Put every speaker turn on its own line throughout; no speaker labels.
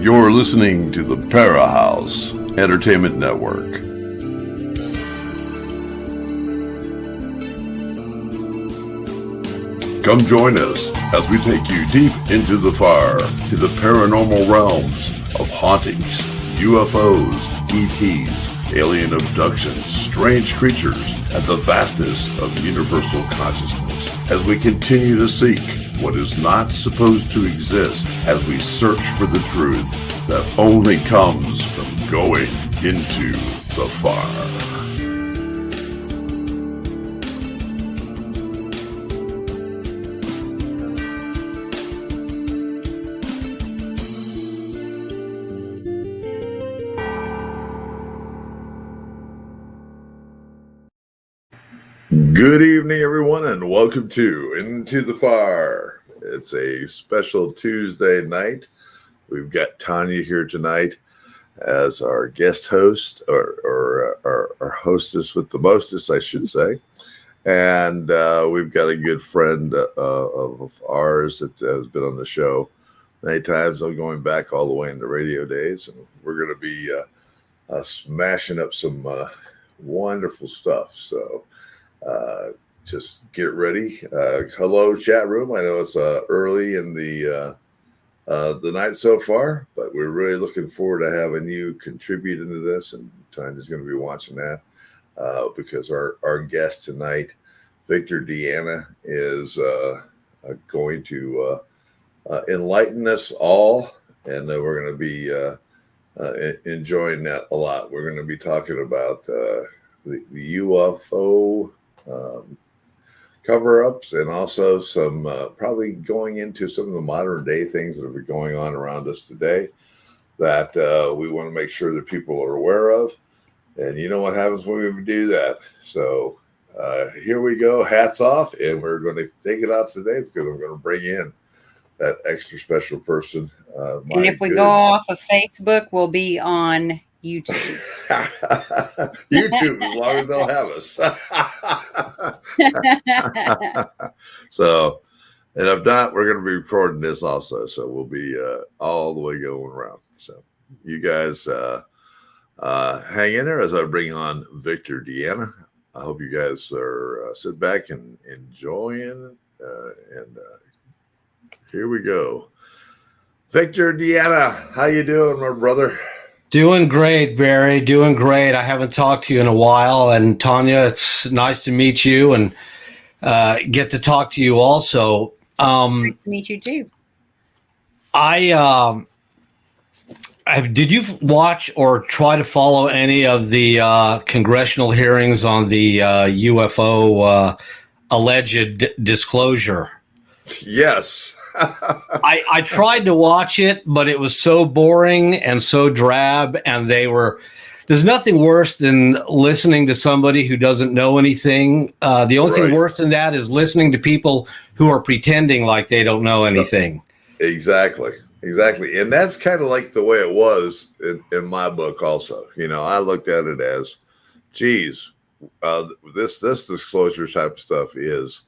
You're listening to the Para House Entertainment Network. Come join us as we take you deep into the fire to the paranormal realms of hauntings, UFOs, ETs, alien abductions, strange creatures, and the vastness of universal consciousness as we continue to seek what is not supposed to exist as we search for the truth that only comes from going into the fire. Good evening, everyone, and welcome to Into the Fire. It's a special Tuesday night. We've got Tanya here tonight as our guest host, or our hostess with the mostest, I should say. And we've got a good friend of ours that has been on the show many times, going back all the way into radio days. And we're going to be smashing up some wonderful stuff. So just get ready. Hello, chat room. I know it's early in the night so far, but we're really looking forward to having you contribute into this. And Tanya's going to be watching that because our guest tonight, Victor DeAnda, is going to enlighten us all, and we're going to be enjoying that a lot. We're going to be talking about the UFO cover-ups, and also some probably going into some of the modern day things that are going on around us today that we want to make sure that people are aware of. And you know what happens when we do that. So here we go, hats off, and we're going to take it out today because I'm going to bring in that extra special person.
And if we go off of Facebook, we'll be on YouTube.
YouTube, as long as they'll have us. So, and if not, we're going to be recording this also. So we'll be all the way going around. So you guys hang in there as I bring on Victor DeAnda. I hope you guys are sit back and enjoying. And here we go. Victor DeAnda, how you doing, my brother?
Doing great, Barry. Doing great. I haven't talked to you in a while. And Tanya, it's nice to meet you and get to talk to you also.
Great to meet you too.
Did you watch or try to follow any of the congressional hearings on the UFO alleged disclosure?
Yes.
I tried to watch it, but it was so boring and so drab, and there's nothing worse than listening to somebody who doesn't know anything. The only thing worse than that is listening to people who are pretending like they don't know anything.
Exactly. And that's kind of like the way it was in my book also. You know, I looked at it as, geez, this disclosure type of stuff is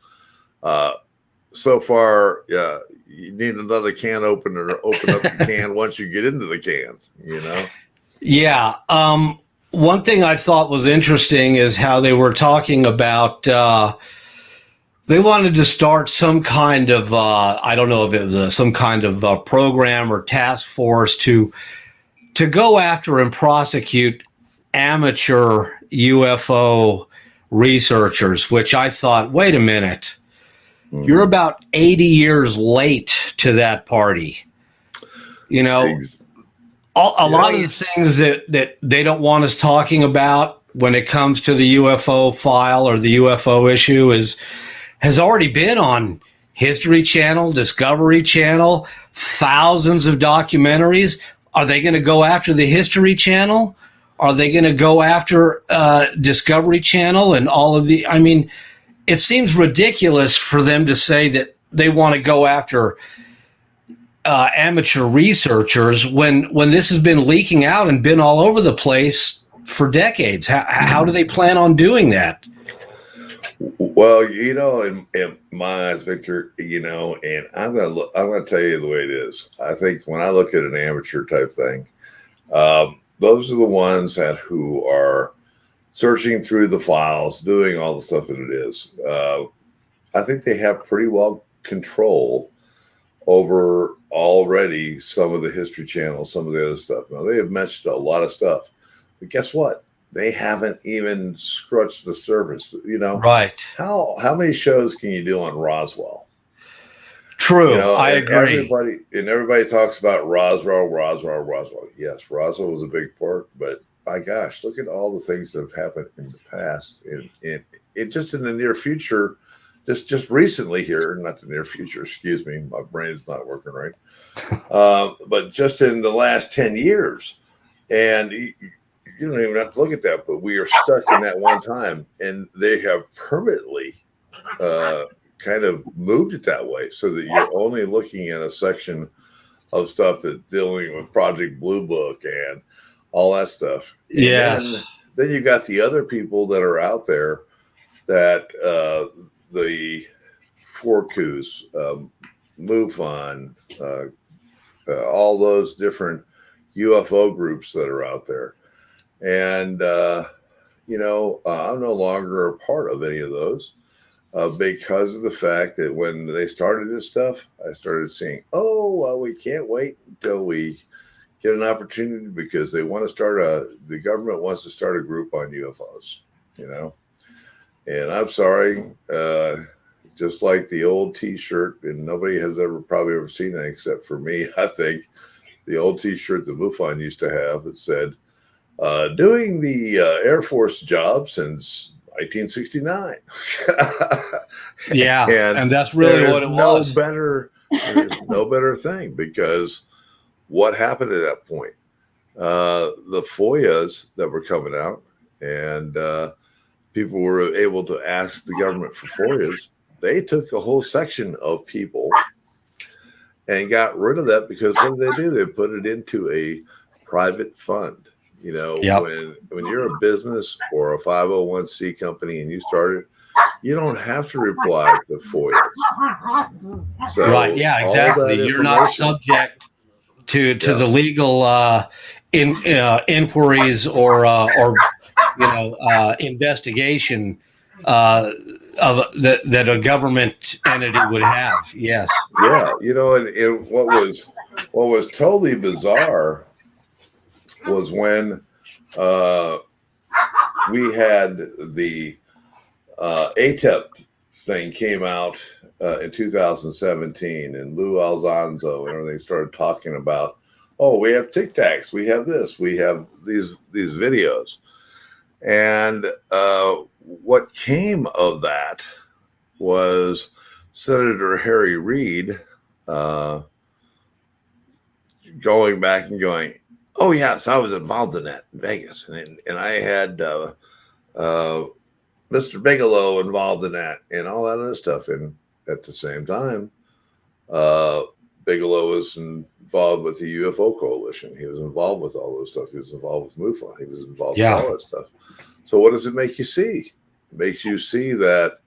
so far, yeah, you need another can opener to open up the can once you get into the can, you know?
Yeah. One thing I thought was interesting is how they were talking about they wanted to start some kind of, I don't know if it was some kind of program or task force to go after and prosecute amateur UFO researchers, which I thought, wait a minute. You're about 80 years late to that party. You know, a lot of the things that they don't want us talking about when it comes to the UFO file or the UFO issue has already been on History Channel, Discovery Channel, thousands of documentaries. Are they going to go after the History Channel? Are they going to go after Discovery Channel and all of the, I mean, it seems ridiculous for them to say that they want to go after amateur researchers when this has been leaking out and been all over the place for decades. How do they plan on doing that?
Well, in my eyes, Victor, and I'm gonna tell you the way it is. I think when I look at an amateur type thing, those are the ones who are searching through the files, doing all the stuff that it is. I think they have pretty well control over already some of the History Channel, some of the other stuff. Now, they have mentioned a lot of stuff, but guess what? They haven't even scratched the surface.
Right.
How many shows can you do on Roswell?
True. I agree.
Everybody talks about Roswell. Yes, Roswell was a big part, but my gosh, look at all the things that have happened in the past, in just in the near future. Just recently here, not the near future, excuse me, my brain's not working right. But just in the last 10 years, and you don't even have to look at that, but we are stuck in that one time, and they have permanently kind of moved it that way so that you're only looking at a section of stuff that's dealing with Project Blue Book and all that stuff. And
yes.
Then you got the other people that are out there that the Forkus, MUFON, all those different UFO groups that are out there. And, I'm no longer a part of any of those because of the fact that when they started this stuff, I started seeing, we can't wait until we get an opportunity because they want to the government wants to start a group on UFOs, And I'm sorry, just like the old T-shirt, and nobody has probably ever seen it except for me, I think, the old T-shirt that MUFON used to have, it said, doing the Air Force job since 1969.
Yeah, and that's really what it was.
There's no better thing, because what happened at that point? The FOIAs that were coming out, and people were able to ask the government for FOIAs. They took a whole section of people and got rid of that because what did they do? They put it into a private fund.
Yep.
When you're a business or a 501c company and you start it, you don't have to reply to FOIA. So
right. Yeah, exactly. You're not subject to the legal inquiries or investigation that a government entity would have. Yes.
Yeah. And what was totally bizarre was when we had the ATEP thing came out in 2017, and Lou Alonzo and everything started talking about, we have Tic Tacs, we have this, we have these videos. And what came of that was Senator Harry Reid going back and going, oh, yes, I was involved in that in Vegas. And I had Mr. Bigelow involved in that and all that other stuff. And at the same time, Bigelow was involved with the UFO Coalition. He was involved with all those stuff. He was involved with MUFON. He was involved with all that stuff. So what does it make you see? It makes you see that,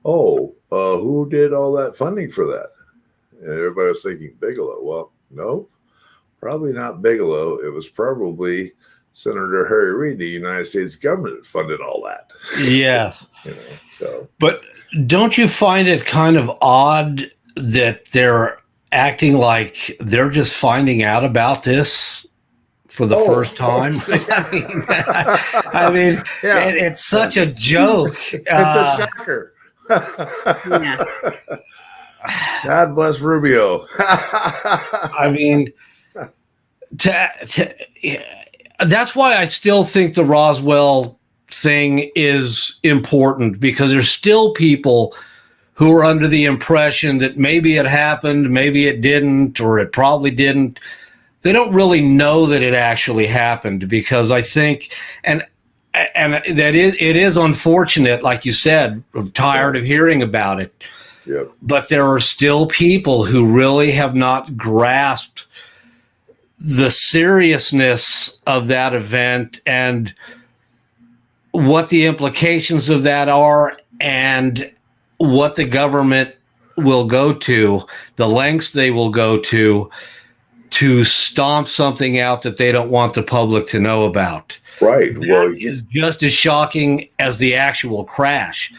who did all that funding for that? And everybody was thinking Bigelow. Well, no. Probably not Bigelow. It was probably Senator Harry Reid, the United States government, that funded all that.
Yes. But don't you find it kind of odd that they're acting like they're just finding out about this for the first time? It's such a joke.
It's a shocker.
Yeah.
God bless Rubio.
That's why I still think the Roswell thing is important, because there's still people who are under the impression that maybe it happened, maybe it didn't, or it probably didn't. They don't really know that it actually happened, because I think, and that it is unfortunate, like you said, I'm tired of hearing about it.
Yep.
But there are still people who really have not grasped the seriousness of that event and what the implications of that are, and what the government will go to, the lengths they will go to stomp something out that they don't want the public to know about.
Right.
That is just as shocking as the actual crash,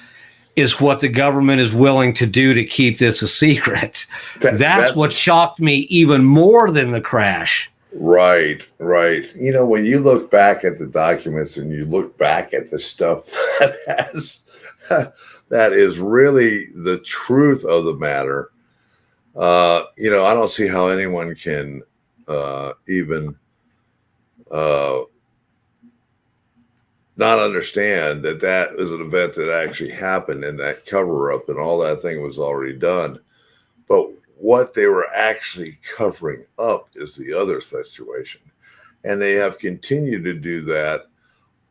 is what the government is willing to do to keep this a secret. That's what shocked me even more than the crash.
Right. You know, when you look back at the documents and you look back at the stuff that is really the truth of the matter, you know, I don't see how anyone can even not understand that was an event that actually happened, and that cover up and all that thing was already done. But what they were actually covering up is the other situation. And they have continued to do that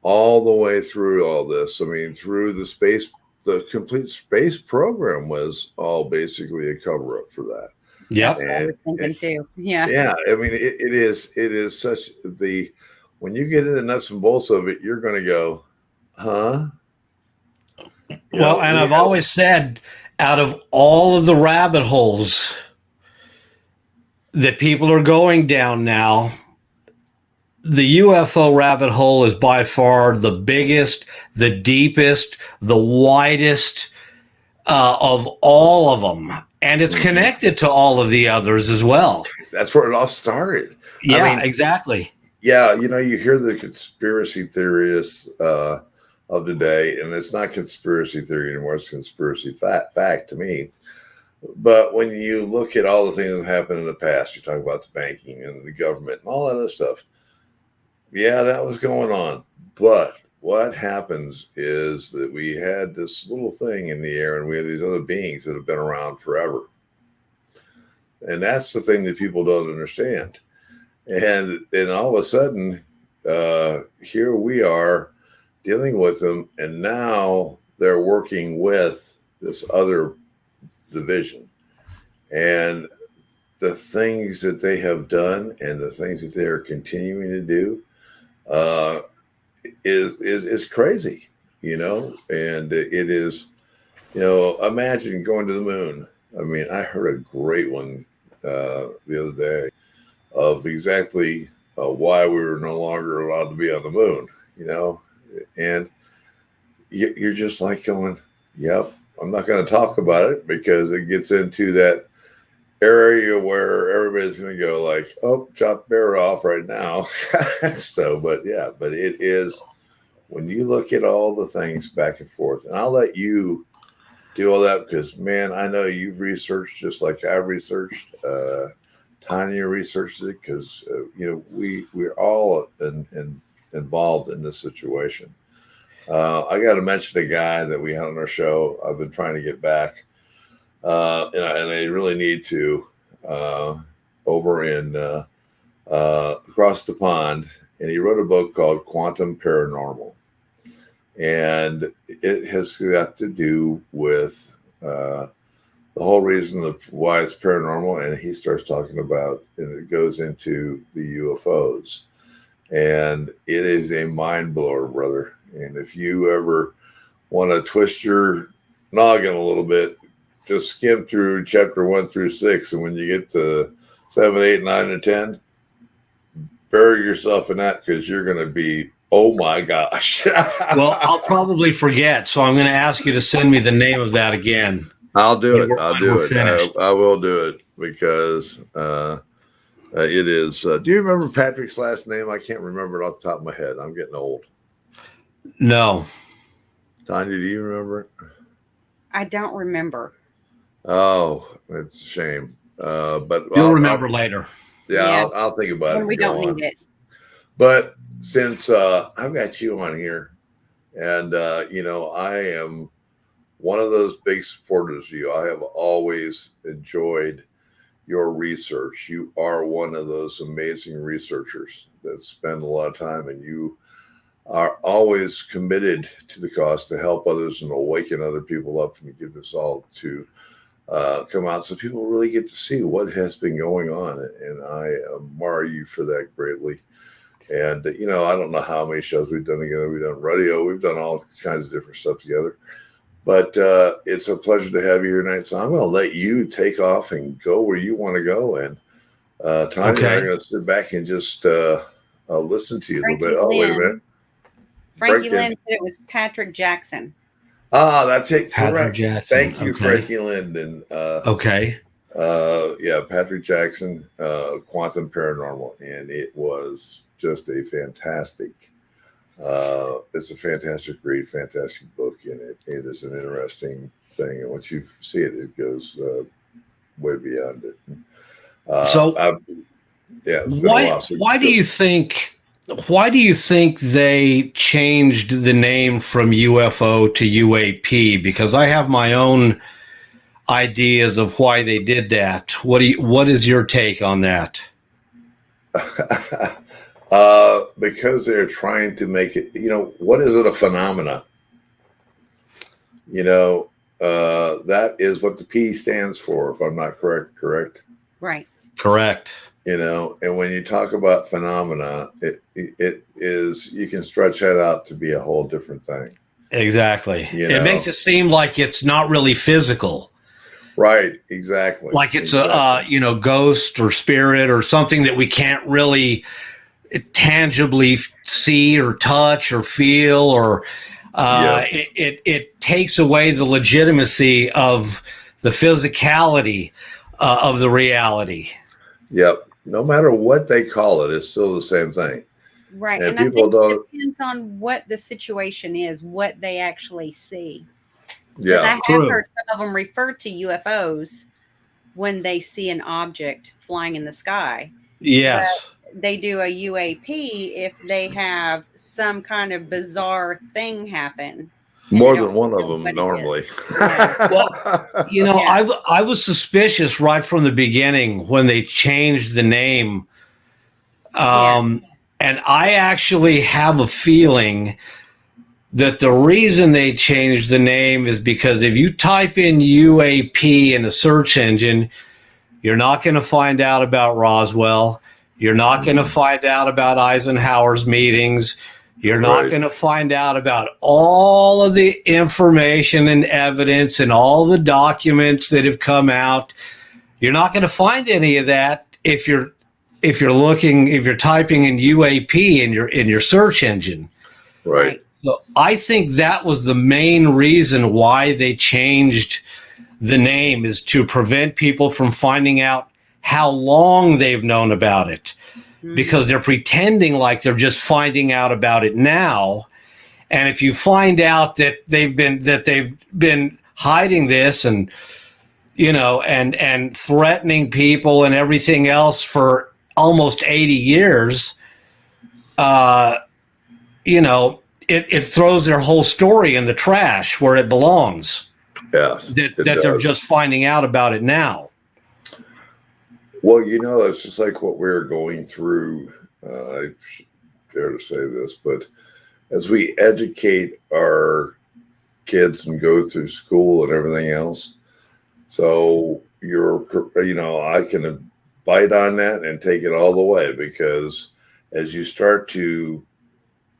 all the way through all this. I mean, through the complete space program was all basically a cover up for that.
Yeah, I was thinking too. Yeah.
Yeah. I mean, it is such when you get into the nuts and bolts of it, you're going to go, huh?
Well, and I've always said, out of all of the rabbit holes that people are going down now, the UFO rabbit hole is by far the biggest, the deepest, the widest of all of them. And it's connected to all of the others as well.
That's where it all started.
Yeah, I mean, exactly.
Yeah, you know, you hear the conspiracy theorists of the day, and it's not conspiracy theory anymore, it's conspiracy fact to me. But when you look at all the things that happened in the past, you talk about the banking and the government and all that other stuff. Yeah, that was going on. But what happens is that we had this little thing in the air, and we have these other beings that have been around forever. And that's the thing that people don't understand. And all of a sudden, here we are dealing with them, and now they're working with this other division. And the things that they have done and the things that they are continuing to do is crazy, you know. And it is, you know, imagine going to the moon. I mean, I heard a great one the other day of exactly why we were no longer allowed to be on the moon, you know. And you're just like going, yep, I'm not going to talk about it, because it gets into that area where everybody's going to go like, oh, chop bear off right now. So, but it is, when you look at all the things back and forth, and I'll let you do all that, because, man, I know you've researched just like I've researched. Tanya researched it, because, you know, we're all involved in this situation. I got to mention a guy that we had on our show. I've been trying to get back, and I really need to, over in across the pond, and he wrote a book called Quantum Paranormal, and it has got to do with the whole reason of why it's paranormal. And he starts talking about, and it goes into the UFOs, and it is a mind blower, brother. And if you ever want to twist your noggin a little bit, just skim through chapter 1 through 6. And when you get to 7, 8, 9, and 10, bury yourself in that, because you're going to be, oh my gosh.
Well, I'll probably forget, so I'm going to ask you to send me the name of that again.
I'll do it. I will do it, because it is. Do you remember Patrick's last name? I can't remember it off the top of my head. I'm getting old.
No.
Tanya, do you remember it?
I don't remember.
Oh, it's a shame. But
you'll remember later.
Yeah. I'll think about it.
We don't need it.
But since I've got you on here, and you know, I am one of those big supporters of you. I have always enjoyed your research. You are one of those amazing researchers that spend a lot of time, and you are always committed to the cause to help others and awaken other people up and get this all to come out, so people really get to see what has been going on. And I admire you for that greatly. And, you know, I don't know how many shows we've done together. We've done radio. We've done all kinds of different stuff together. But it's a pleasure to have you here tonight. So I'm going to let you take off and go where you want to go. And Tanya and I are going to sit back and just listen to you a little bit. Oh, wait a minute.
Frankie Lynn said it was Patrick Jackson.
Ah, that's it. Correct.
Jackson.
Thank you, Frankie Linden.
Okay.
Yeah, Patrick Jackson, Quantum Paranormal, and it was just a fantastic. It's a fantastic read, fantastic book, and it is an interesting thing. And once you see it, it goes way beyond it. Yeah.
Why do you think? Why do you think they changed the name from UFO to UAP? Because I have my own ideas of why they did that. What is your take on that?
Because they're trying to make it, what is it, a phenomena? That is what the P stands for, if I'm not correct?
Right.
Correct.
And when you talk about phenomena, it is, you can stretch that out to be a whole different thing.
Exactly. It makes it seem like it's not really physical.
Right. Exactly.
Like it's a ghost or spirit or something that we can't really tangibly see or touch or feel, or it takes away the legitimacy of the physicality of the reality.
Yep. No matter what they call it, it's still the same thing.
Right. And I think it depends on what the situation is, what they actually see.
Yeah.
I have heard some of them refer to UFOs when they see an object flying in the sky.
Yes.
But they do a UAP if they have some kind of bizarre thing happen.
More than one of them normally.
Yeah.
Well, I was suspicious right from the beginning when they changed the name. And I actually have a feeling that the reason they changed the name is because if you type in UAP in a search engine, you're not going to find out about Roswell. You're not going to find out about Eisenhower's meetings. You're not going to find out about all of the information and evidence and all the documents that have come out. You're not going to find any of that if you're typing in UAP in your search engine.
Right.
So I think that was the main reason why they changed the name, is to prevent people from finding out how long they've known about it. Because they're pretending like they're just finding out about it now. And if you find out that they've been hiding this and threatening people and everything else for almost 80 years, it throws their whole story in the trash where it belongs.
Yes.
That they're just finding out about it now.
Well, it's just like what we're going through. I dare to say this, but as we educate our kids and go through school and everything else, so I can bite on that and take it all the way, because as you start to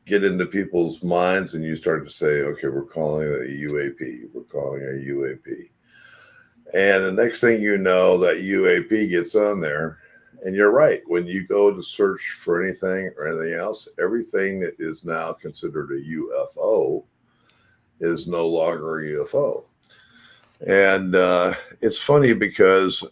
get into people's minds and you start to say, okay, we're calling it a UAP, we're calling it a UAP. And the next thing you know, that UAP gets on there. And you're right. When you go to search for anything or anything else, everything that is now considered a UFO is no longer a UFO. And it's funny because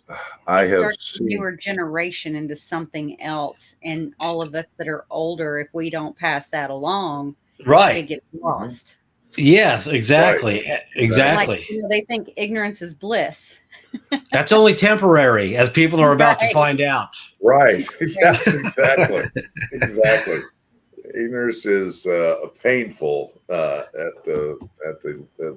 I have seen
the newer generation into something else. And all of us that are older, if we don't pass that along, it gets lost.
Yes, exactly. Right. Exactly.
Like, they think ignorance is bliss.
That's only temporary, as people are about to find out.
Right. Yes, exactly. Exactly. Ignorance is painful at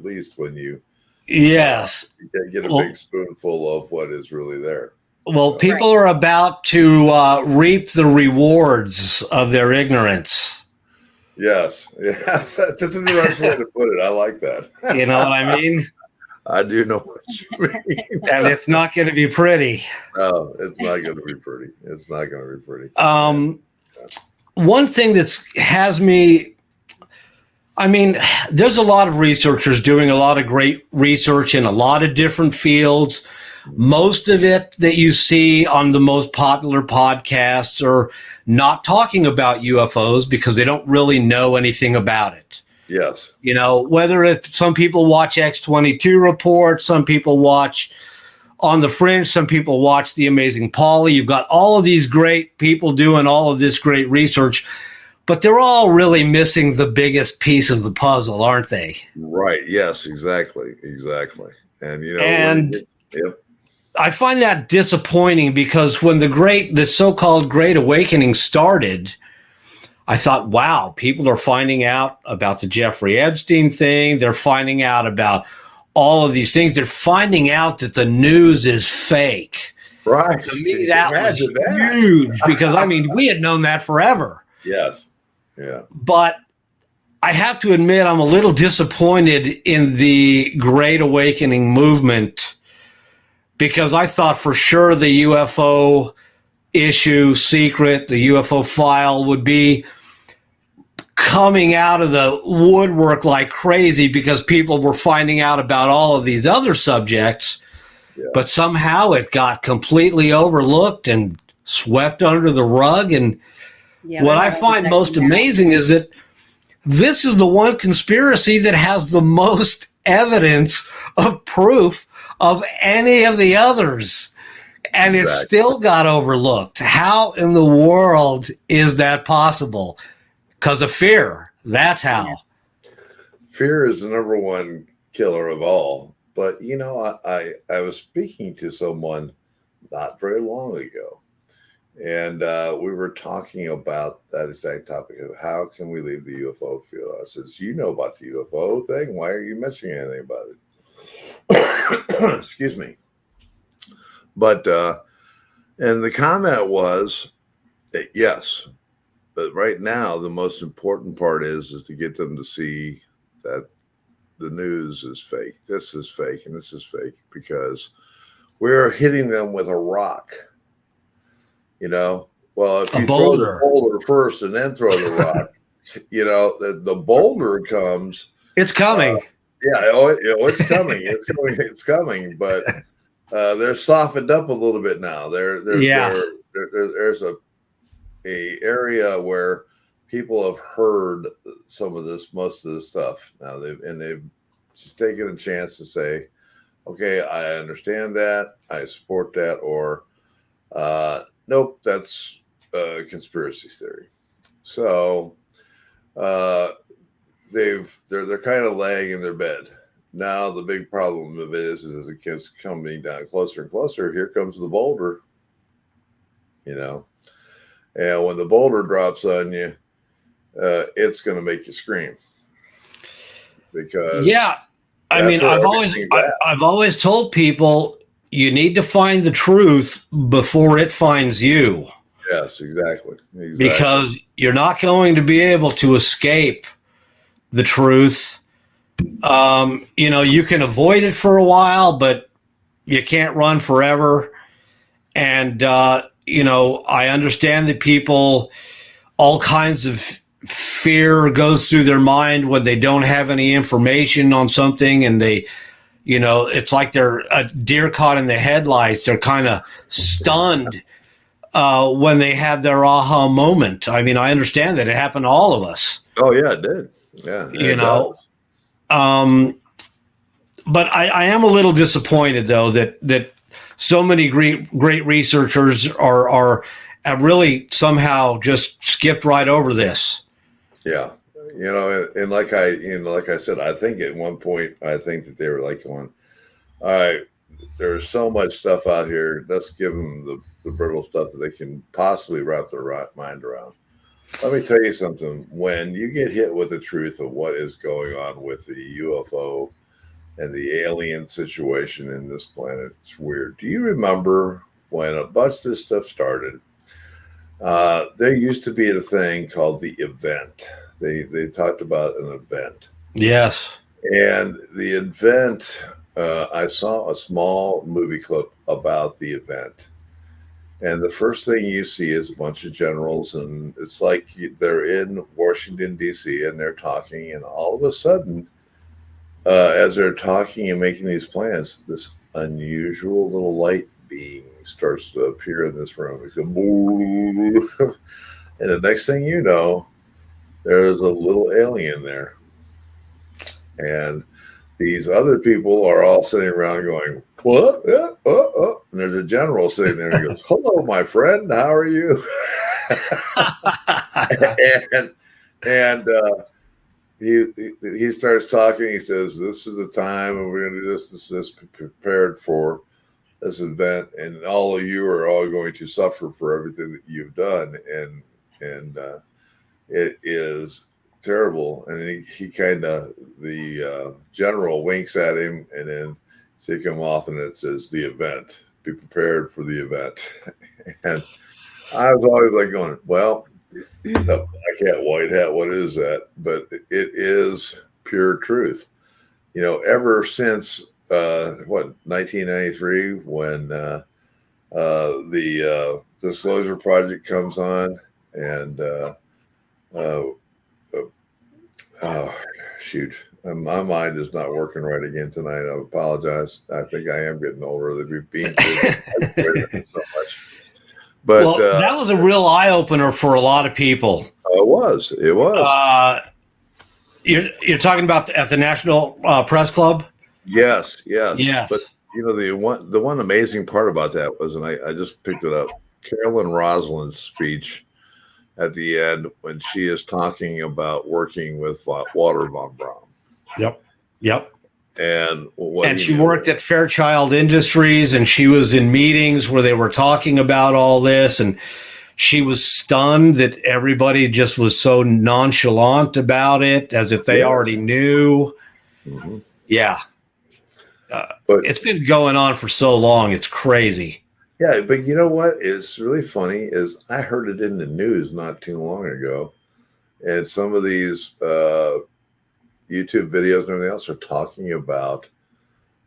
least when you get a big spoonful of what is really there.
Well, people are about to reap the rewards of their ignorance.
Yes. That's an interesting way to put it. I like that.
You know what I mean?
I do know what you mean.
And it's not going to be pretty.
No, it's not going to be pretty. It's not going to be pretty.
One thing I I mean, there's a lot of researchers doing a lot of great research in a lot of different fields. Most of it that you see on the most popular podcasts are not talking about UFOs because they don't really know anything about it.
Yes.
You know, whether it's some people watch X-22 Report, some people watch On the Fringe, some people watch The Amazing Polly. You've got all of these great people doing all of this great research, but they're all really missing the biggest piece of the puzzle, aren't they?
Right. Yes, exactly. Exactly. And, yep.
I find that disappointing because when the so-called Great Awakening started, I thought, wow, people are finding out about the Jeffrey Epstein thing. They're finding out about all of these things. They're finding out that the news is fake.
Right.
To me, that was huge because, I mean, we had known that forever.
Yes. Yeah.
But I have to admit, I'm a little disappointed in the Great Awakening movement because I thought for sure the UFO issue secret, the UFO file would be coming out of the woodwork like crazy because people were finding out about all of these other subjects, but somehow it got completely overlooked and swept under the rug. And what I find most amazing is that this is the one conspiracy that has the most evidence of proof of any of the others. And it still got overlooked. How in the world is that possible? Because of fear. That's how.
Fear is the number one killer of all. But, I was speaking to someone not very long ago. And we were talking about that exact topic of how can we leave the UFO field. I says, you know about the UFO thing. Why are you mentioning anything about it? Excuse me. But, and the comment was that yes, but right now the most important part is to get them to see that the news is fake. This is fake and this is fake because we're hitting them with a rock. Well, if you throw the boulder first and then throw the rock, the boulder comes.
It's coming.
It's coming. It's coming. But they're softened up a little bit now. There's a area where people have heard some of this, most of this stuff now. They've just taken a chance to say, okay, I understand that, I support that, or nope, that's a conspiracy theory. So they're kind of laying in their bed. Now the big problem of it is as it gets coming down closer and closer, here comes the boulder. And when the boulder drops on you, it's going to make you scream. Because
I mean, I've always told people you need to find the truth before it finds you.
Yes, exactly.
Because you're not going to be able to escape the truth. You can avoid it for a while, but you can't run forever. And, I understand that people, all kinds of fear goes through their mind when they don't have any information on something and they, it's like they're a deer caught in the headlights. They're kind of stunned when they have their aha moment. I mean, I understand that it happened to all of us.
Oh yeah, it did. Yeah.
But I am a little disappointed though that so many great researchers have really somehow just skipped right over this.
Yeah. And like I said, I think at one point, I think that they were like going, all right, there's so much stuff out here. Let's give them the brittle stuff that they can possibly wrap their mind around. Let me tell you something. When you get hit with the truth of what is going on with the UFO and the alien situation in this planet, it's weird. Do you remember when a bunch of this stuff started? There used to be a thing called the event. They talked about an event.
Yes.
And the event, I saw a small movie clip about the event. And the first thing you see is a bunch of generals, and it's like they're in Washington, D.C., and they're talking, and all of a sudden, as they're talking and making these plans, this unusual little light beam starts to appear in this room. It's going, and the next thing you know, there's a little alien there. And these other people are all sitting around going, what? And there's a general sitting there and he goes, hello, my friend. How are you? and he starts talking. He says, this is the time, and we're going to do this, prepared for this event. And all of you are all going to suffer for everything that you've done. And it is terrible. And he kind of, the general winks at him and then take him off, and it says the event, be prepared for the event. And I was always like going, well, black hat, white hat, what is that? But it is pure truth. You know, ever since 1993, when the Disclosure Project comes on, and oh shoot, my mind is not working right again tonight. I apologize. I think I am getting older. They've been so much. But
well, that was a real eye opener for a lot of people.
It was.
You're talking about at the National Press Club?
Yes.
Yes.
But you know, the one amazing part about that was, and I just picked it up, Carolyn Rosalind's speech at the end when she is talking about working with Walter von Braun.
Yep.
And
she worked at Fairchild Industries, and she was in meetings where they were talking about all this, and she was stunned that everybody just was so nonchalant about it, as if they already knew.
Mm-hmm.
Yeah. But it's been going on for so long. It's crazy.
Yeah, but you know what is really funny is I heard it in the news not too long ago, and some of these YouTube videos and everything else are talking about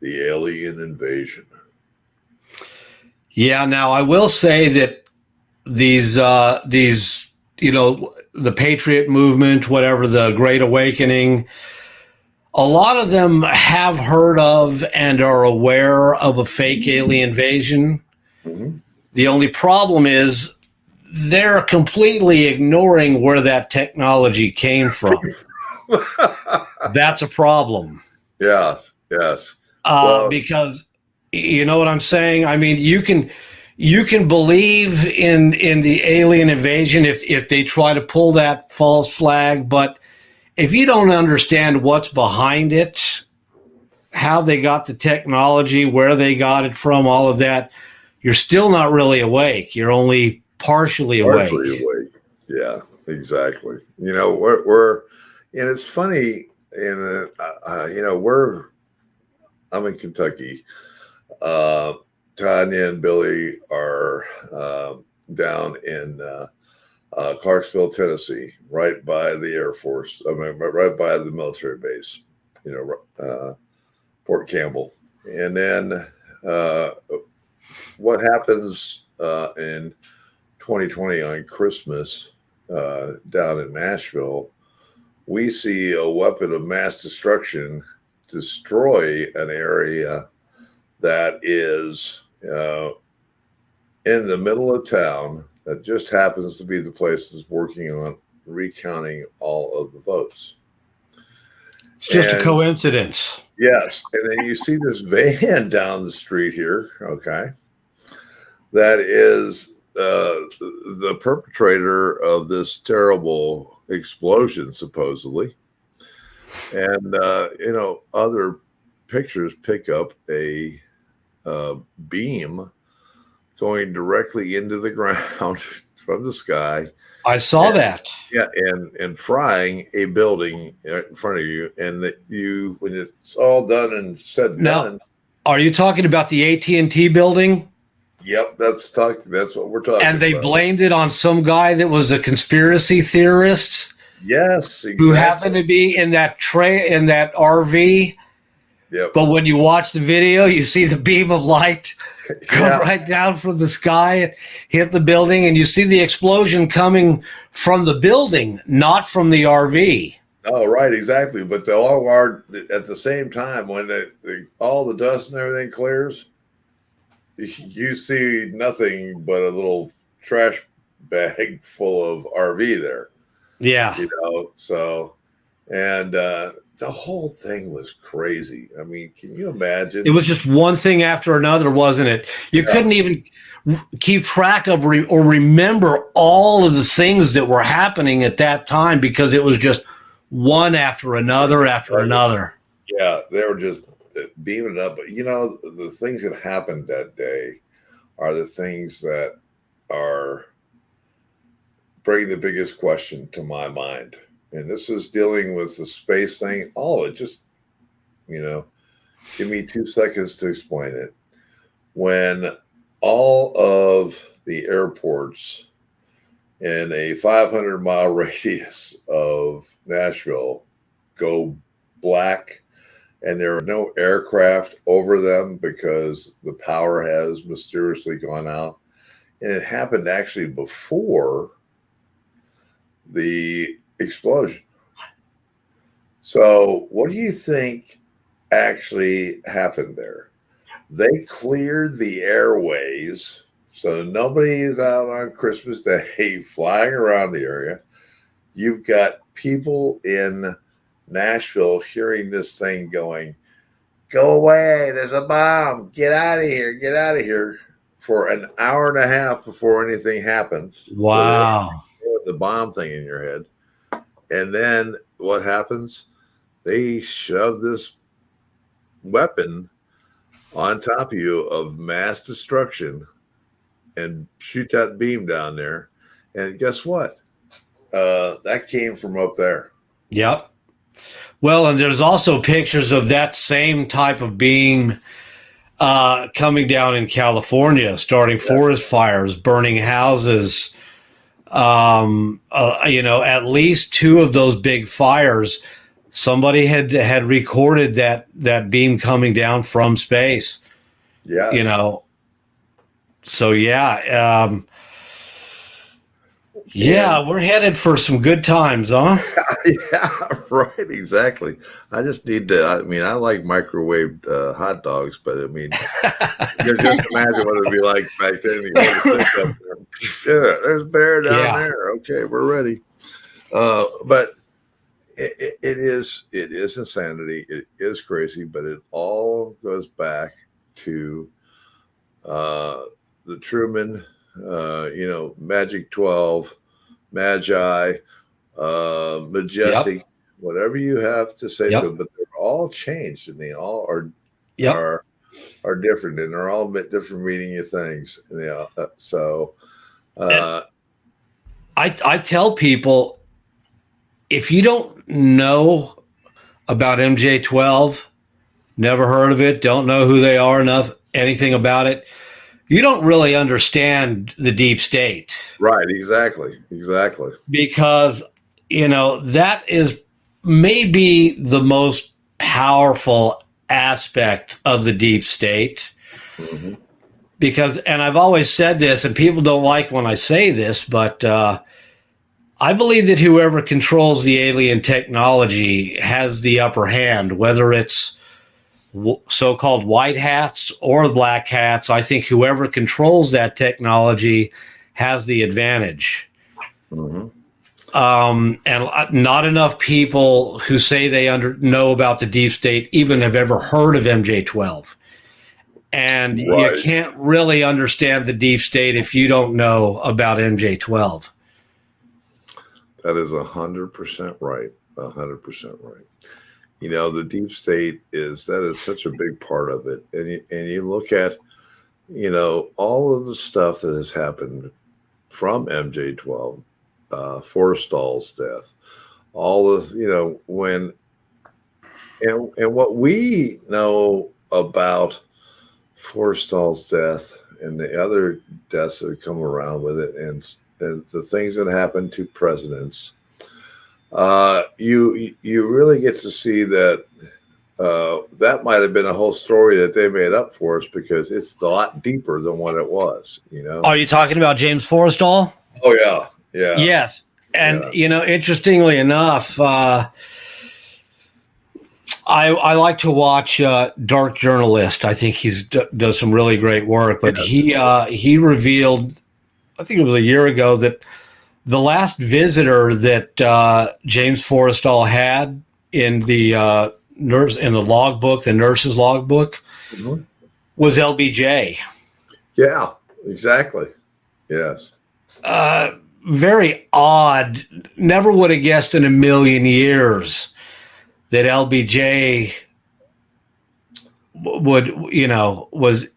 the alien invasion.
Yeah, now I will say that these you know, the Patriot movement, whatever, the Great Awakening, a lot of them have heard of and are aware of a fake alien invasion.
Mm-hmm.
The only problem is they're completely ignoring where that technology came from. That's a problem.
Yes.
Because you know what I'm saying? I mean, you can believe in the alien invasion if they try to pull that false flag, but if you don't understand what's behind it, how they got the technology, where they got it from, all of that, you're still not really awake. You're only partially awake.
Yeah, exactly. You know, we're and it's funny, and you know, I'm in Kentucky. Tanya and Billy are down in Clarksville, Tennessee, right by the Air Force. I mean, right by the military base. You know, Fort Campbell. And then what happens in 2020 on Christmas down in Nashville? We see a weapon of mass destruction destroy an area that is in the middle of town that just happens to be the place that's working on recounting all of the votes.
It's just a coincidence.
Yes. And then you see this van down the street here, okay, that is the perpetrator of this terrible explosion, supposedly. And, you know, other pictures pick up a beam going directly into the ground from the sky.
I saw that.
Yeah, and frying a building right in front of you, and that you, when it's all done and said and done.
Are you talking about the AT&T building?
Yep, that's what we're talking about.
And they blamed it on some guy that was a conspiracy theorist.
Yes, exactly.
Who happened to be in that RV.
Yep.
But when you watch the video, you see the beam of light come right down from the sky, hit the building, and you see the explosion coming from the building, not from the RV.
Oh, right, exactly. But they all are at the same time when all the dust and everything clears. You see nothing but a little trash bag full of RV there.
Yeah.
So, and the whole thing was crazy. I mean, can you imagine?
It was just one thing after another, wasn't it? You couldn't even keep track of or remember all of the things that were happening at that time because it was just one after another after another.
Yeah, they were just beaming it up. But, the things that happened that day are the things that are bringing the biggest question to my mind. And this is dealing with the space thing. All of it, just, give me 2 seconds to explain it. When all of the airports in a 500-mile radius of Nashville go black and there are no aircraft over them because the power has mysteriously gone out. And it happened actually before the explosion. So what do you think actually happened there? They cleared the airways so nobody is out on Christmas Day flying around the area. You've got people in Nashville hearing this thing going, go away, there's a bomb, get out of here, for an hour and a half before anything happens.
Wow.
The bomb thing in your head. And then what happens? They shove this weapon on top of you of mass destruction and shoot that beam down there. And guess what? That came from up there.
Yep. Well, and there's also pictures of that same type of beam coming down in California, starting forest fires, burning houses. At least 2 of those big fires, somebody had recorded that beam coming down from space.
Yeah.
So we're headed for some good times, huh?
Yeah, right, exactly. I just need to, I like microwaved hot dogs, but just imagine what it'd be like back then. You go to there's bear down there. Okay, we're ready. But it is insanity. It is crazy, but it all goes back to the Truman, Magic 12, Magi, Majestic, whatever you have to say to them, but they're all changed and they all are different and they're all different meaning of things.
I tell people, if you don't know about MJ12, never heard of it, don't know who they are, anything about it, you don't really understand the deep state.
Right, exactly.
Because, that is maybe the most powerful aspect of the deep state.
Mm-hmm.
Because, and I've always said this, and people don't like when I say this, but I believe that whoever controls the alien technology has the upper hand, whether it's so-called white hats or black hats. I think whoever controls that technology has the advantage.
Mm-hmm.
And not enough people who say they know about the deep state even have ever heard of MJ12. And you can't really understand the deep state if you don't know about MJ12.
That is 100% right. 100% right. The deep state is such a big part of it. And you look at, all of the stuff that has happened from MJ12, Forrestal's death, all of, when, and what we know about Forrestal's death and the other deaths that have come around with it and the things that happen to presidents, you really get to see that that might have been a whole story that they made up for us because it's a lot deeper than what it was.
Are you talking about James Forrestal?
Oh yeah, yeah.
Yes, and interestingly enough, I like to watch Dark Journalist. I think he's does some really great work. But he revealed, I think it was a year ago, that the last visitor that James Forrestal had in the logbook, the nurse's logbook, was LBJ.
Yeah, exactly. Yes.
Very odd. Never would have guessed in a million years that LBJ was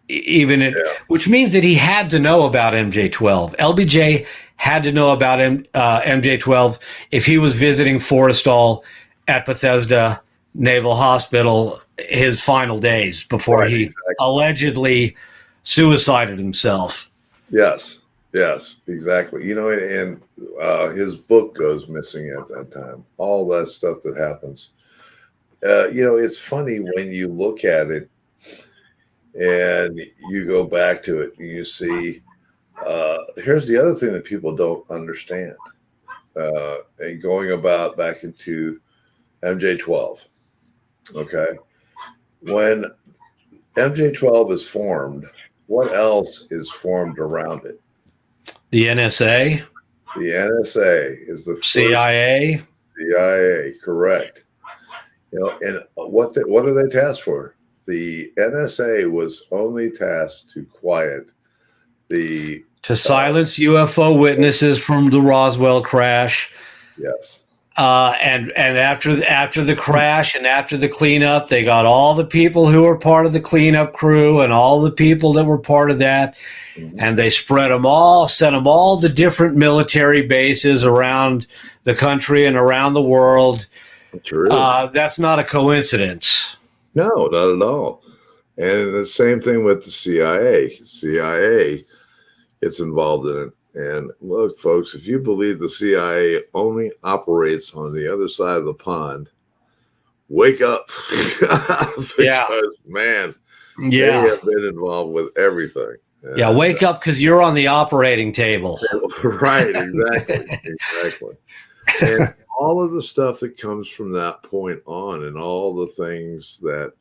even in, which means that he had to know about MJ-12. LBJ had to know about MJ-12 if he was visiting Forrestal at Bethesda Naval Hospital his final days before he allegedly suicided himself.
Yes, exactly. And his book goes missing at that time. All that stuff that happens. It's funny when you look at it and you go back to it, and you see, here's the other thing that people don't understand. And going about back into MJ-12, okay? When MJ-12 is formed, what else is formed around it?
The NSA?
The NSA is the first.
CIA?
CIA, correct. And what are they tasked for? The NSA was only tasked to quiet to
silence UFO witnesses from the Roswell crash.
Yes.
And after the crash and after the cleanup, they got all the people who were part of the cleanup crew and all the people that were part of that, and they sent them all to different military bases around the country and around the world.
True.
That's not a coincidence.
No, not at all. And the same thing with the CIA. CIA gets involved in it. And look, folks, if you believe the CIA only operates on the other side of the pond, wake up. Because, man, they have been involved with everything.
Yeah, wake up because you're on the operating table.
Right, exactly. And all of the stuff that comes from that point on and all the things that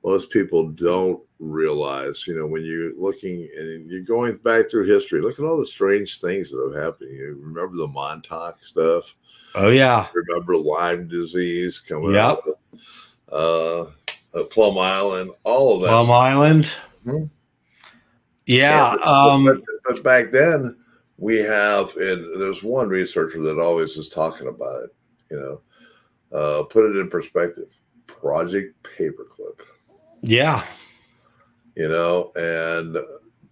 most people don't realize, when you're looking and you're going back through history, look at all the strange things that have happened. You remember the Montauk stuff?
Oh, yeah.
Remember Lyme disease coming out of Plum Island, all of that.
Plum Island? Mm-hmm. Yeah.
But back then, we have, and there's one researcher that always is talking about it, put it in perspective. Project Paperclip.
Yeah.
And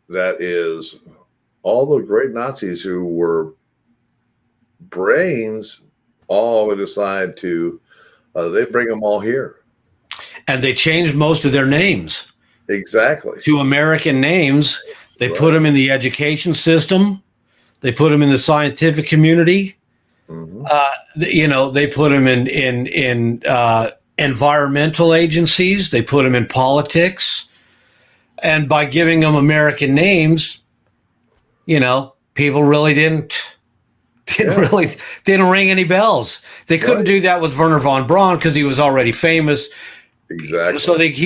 that is all the great Nazis who were brains all would decide to, they bring them all here. And
they changed most of their names.
Exactly.
To American names. They put them in the education system. They put them in the scientific community. Mm-hmm. They put them in environmental agencies. They put them in politics. And by giving them American names, people really didn't ring any bells. They couldn't do that with Wernher von Braun because he was already famous.
Exactly.
So they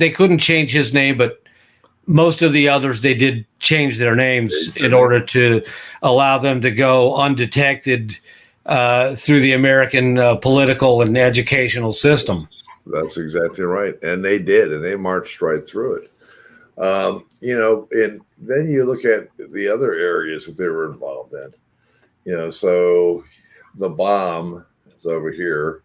couldn't change his name, but most of the others, they did change their names in order to allow them to go undetected through the American political and educational system.
That's exactly right. And they did, and they marched right through it. And then you look at the other areas that they were involved in. So the bomb is over here.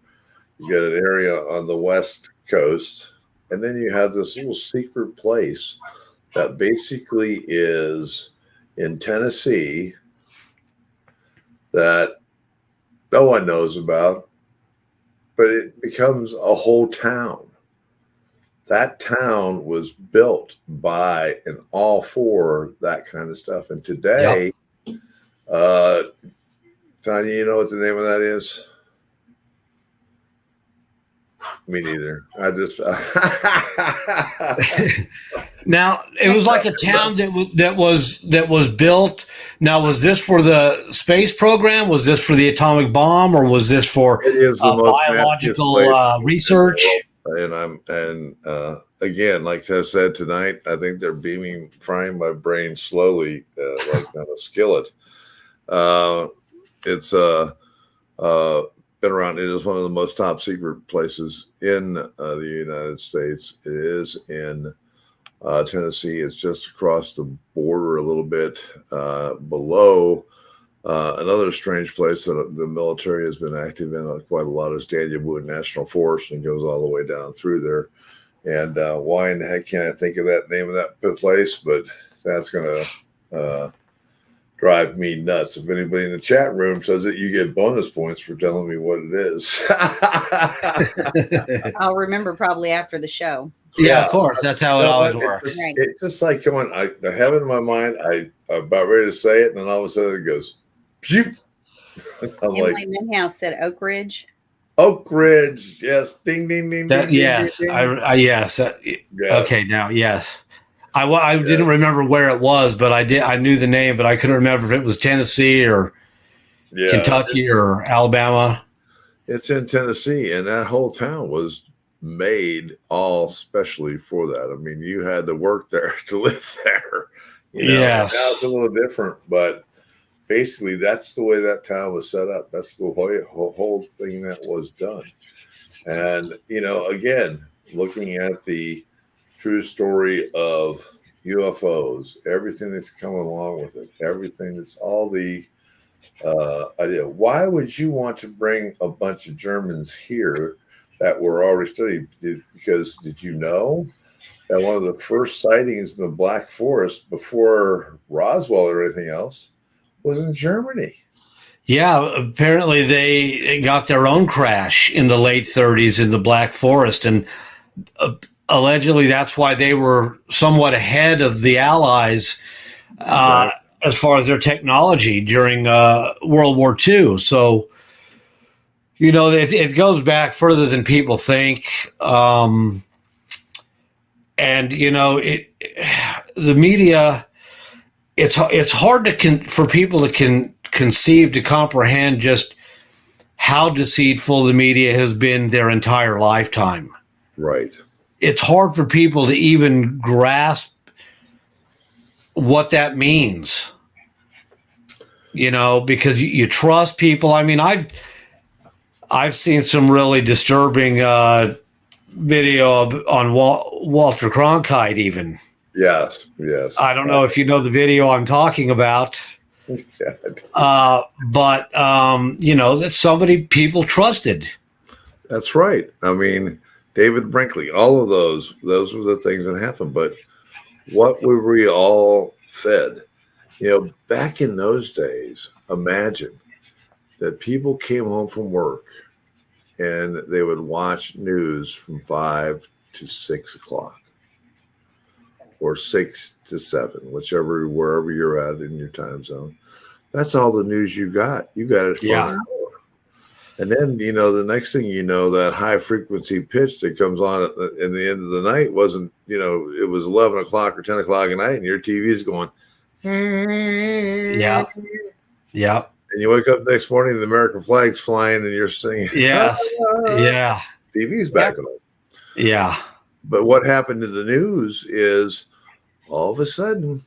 You get an area on the West Coast, and then you have this little secret place that basically is in Tennessee that no one knows about, but it becomes a whole town. That town was built by and all for that kind of stuff. And today, Tanya, you know what the name of that is? Me neither. I just
Now it was like a town that was built. Now, was this for the space program? Was this for the atomic bomb, or was this for
it is the most
biological research?
And again, like I said tonight, I think they're frying my brain slowly, like on a skillet. It's been around. It is one of the most top secret places in the United States. It is in Tennessee. It's just across the border a little bit below another strange place that the military has been active in quite a lot is DeAnda National Forest, and goes all the way down through there. And why in the heck can't I think of that name of that place? But that's going to drive me nuts. If anybody in the chat room says it, you get bonus points for telling me what it is.
I'll remember probably after the show.
Yeah, of course. That's how it always works.
It's just like, come on, I have it in my mind. I'm about ready to say it, and then all of a sudden it goes, phew.
Emily like, Minhouse said Oak Ridge.
Oak Ridge, yes. Ding, ding, ding,
that,
ding.
Yes,
ding,
ding. Yes. Yes. Okay, now, yes. I didn't remember where it was, but I knew the name, but I couldn't remember if it was Tennessee or Kentucky or Alabama.
It's in Tennessee, and that whole town was made all specially for that. I mean, you had to work there to live there. You know,
yes.
Now it's a little different, but basically that's the way that town was set up. That's the whole thing that was done. And, you know, again, looking at the true story of UFOs, everything that's come along with it, everything that's all the idea. Why would you want to bring a bunch of Germans here that were already studied? Because did you know that one of the first sightings in the Black Forest before Roswell or anything else was in Germany?
Yeah, apparently they got their own crash in the late 30s in the Black Forest, and allegedly that's why they were somewhat ahead of the Allies as far as their technology during World War II. So, you know, it goes back further than people think. And, you know, the media, it's hard for people to conceive, to comprehend just how deceitful the media has been their entire lifetime.
Right.
It's hard for people to even grasp what that means, you know, because you trust people. I mean, I've seen some really disturbing video on Walter Cronkite even.
Yes.
I don't know if you know the video I'm talking about. But you know, that people trusted.
That's right. I mean, David Brinkley, all of those were the things that happened. But what were we all fed? You know, back in those days, imagine that people came home from work and they would watch news from 5 to 6 o'clock or 6 to 7, wherever you're at in your time zone. That's all the news you got. You got it for an hour. And then, you know, the next thing you know, that high frequency pitch that comes on in the end of the night wasn't, you know, it was 11 o'clock or 10 o'clock at night and your TV's going.
Yeah.
And you wake up the next morning and the American flag's flying and you're singing.
Yes. Yeah.
TV's back on.
Yeah.
But what happened to the news is all of a sudden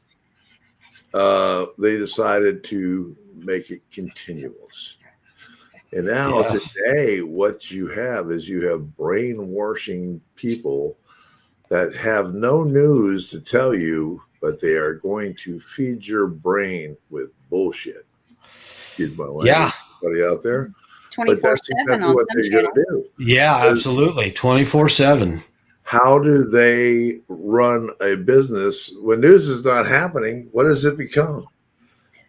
they decided to make it continuous. And now today, what you have is brainwashing people that have no news to tell you, but they are going to feed your brain with bullshit. Excuse my language. Yeah. Everybody out there?
24/7 exactly on what they're going to do.
Yeah, absolutely. 24/7.
How do they run a business when news is not happening? What does it become?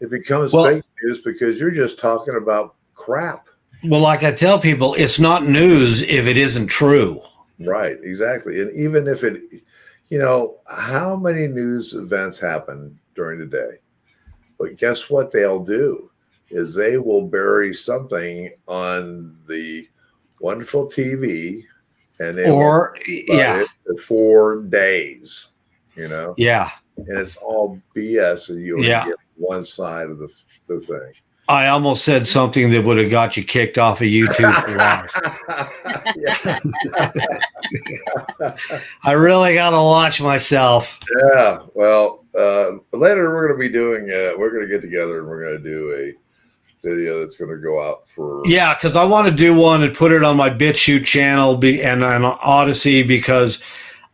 It becomes fake news because you're just talking about crap.
Well, like I tell people, it's not news if it isn't true.
Right, exactly. And even if it, you know, how many news events happen during the day? But guess what they'll do is they will bury something on the wonderful TV and they for 4 days,
Yeah.
And it's all BS, and you only get one side of the thing.
I almost said something that would have got you kicked off of YouTube for life. I really got to watch myself.
Yeah. Well, later we're going to be doing, we're going to get together and we're going to do a video that's going to go out for.
Yeah, because I want to do one and put it on my BitChute channel and on Odyssey, because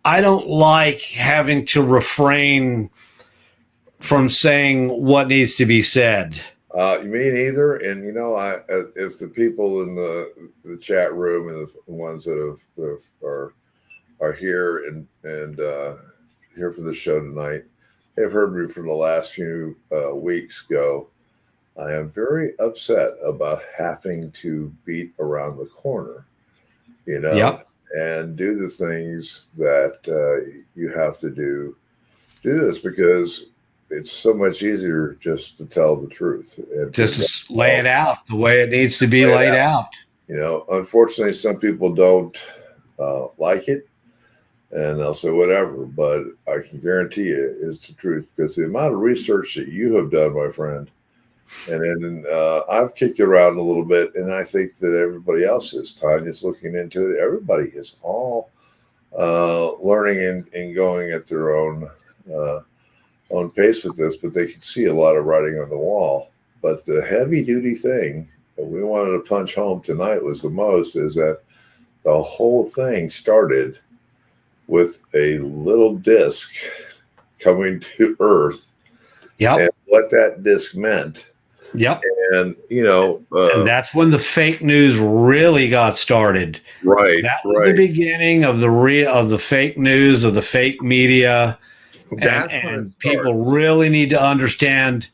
I don't like having to refrain from saying what needs to be said.
Me neither. And if the people in the chat room and the ones that are here and here for the show tonight have heard me from the last few weeks go, I am very upset about having to beat around the corner,
Yep.
and do the things that you have to do this, because it's so much easier just to tell the truth and
just lay it out the way it needs to be laid out.
Unfortunately, some people don't like it, and they'll say whatever, but I can guarantee you it's the truth, because the amount of research that you have done, my friend, and then I've kicked it around a little bit, and I think that everybody else is. Tanya's looking into it. Everybody is all learning and going at their own pace with this, but they can see a lot of writing on the wall. But the heavy duty thing that we wanted to punch home tonight was the most is that the whole thing started with a little disc coming to Earth.
Yep.
And what that disc meant.
Yep.
And,
and that's when the fake news really got started.
Right.
That was the beginning of the fake news, of the fake media. And people really need to understand,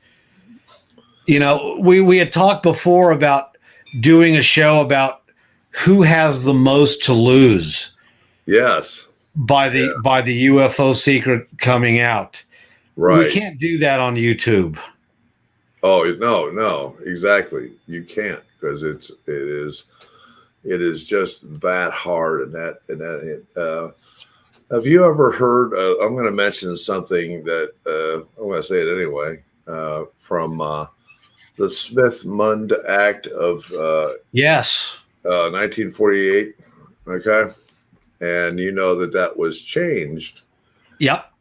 we had talked before about doing a show about who has the most to lose.
Yes.
By the UFO secret coming out.
Right.
We can't do that on YouTube.
Oh, no, exactly. You can't, because it is just that hard. And have you ever heard, I'm going to mention something that, I'm going to say it anyway, from the Smith-Mund Act of 1948, okay? And that was changed.
Yep.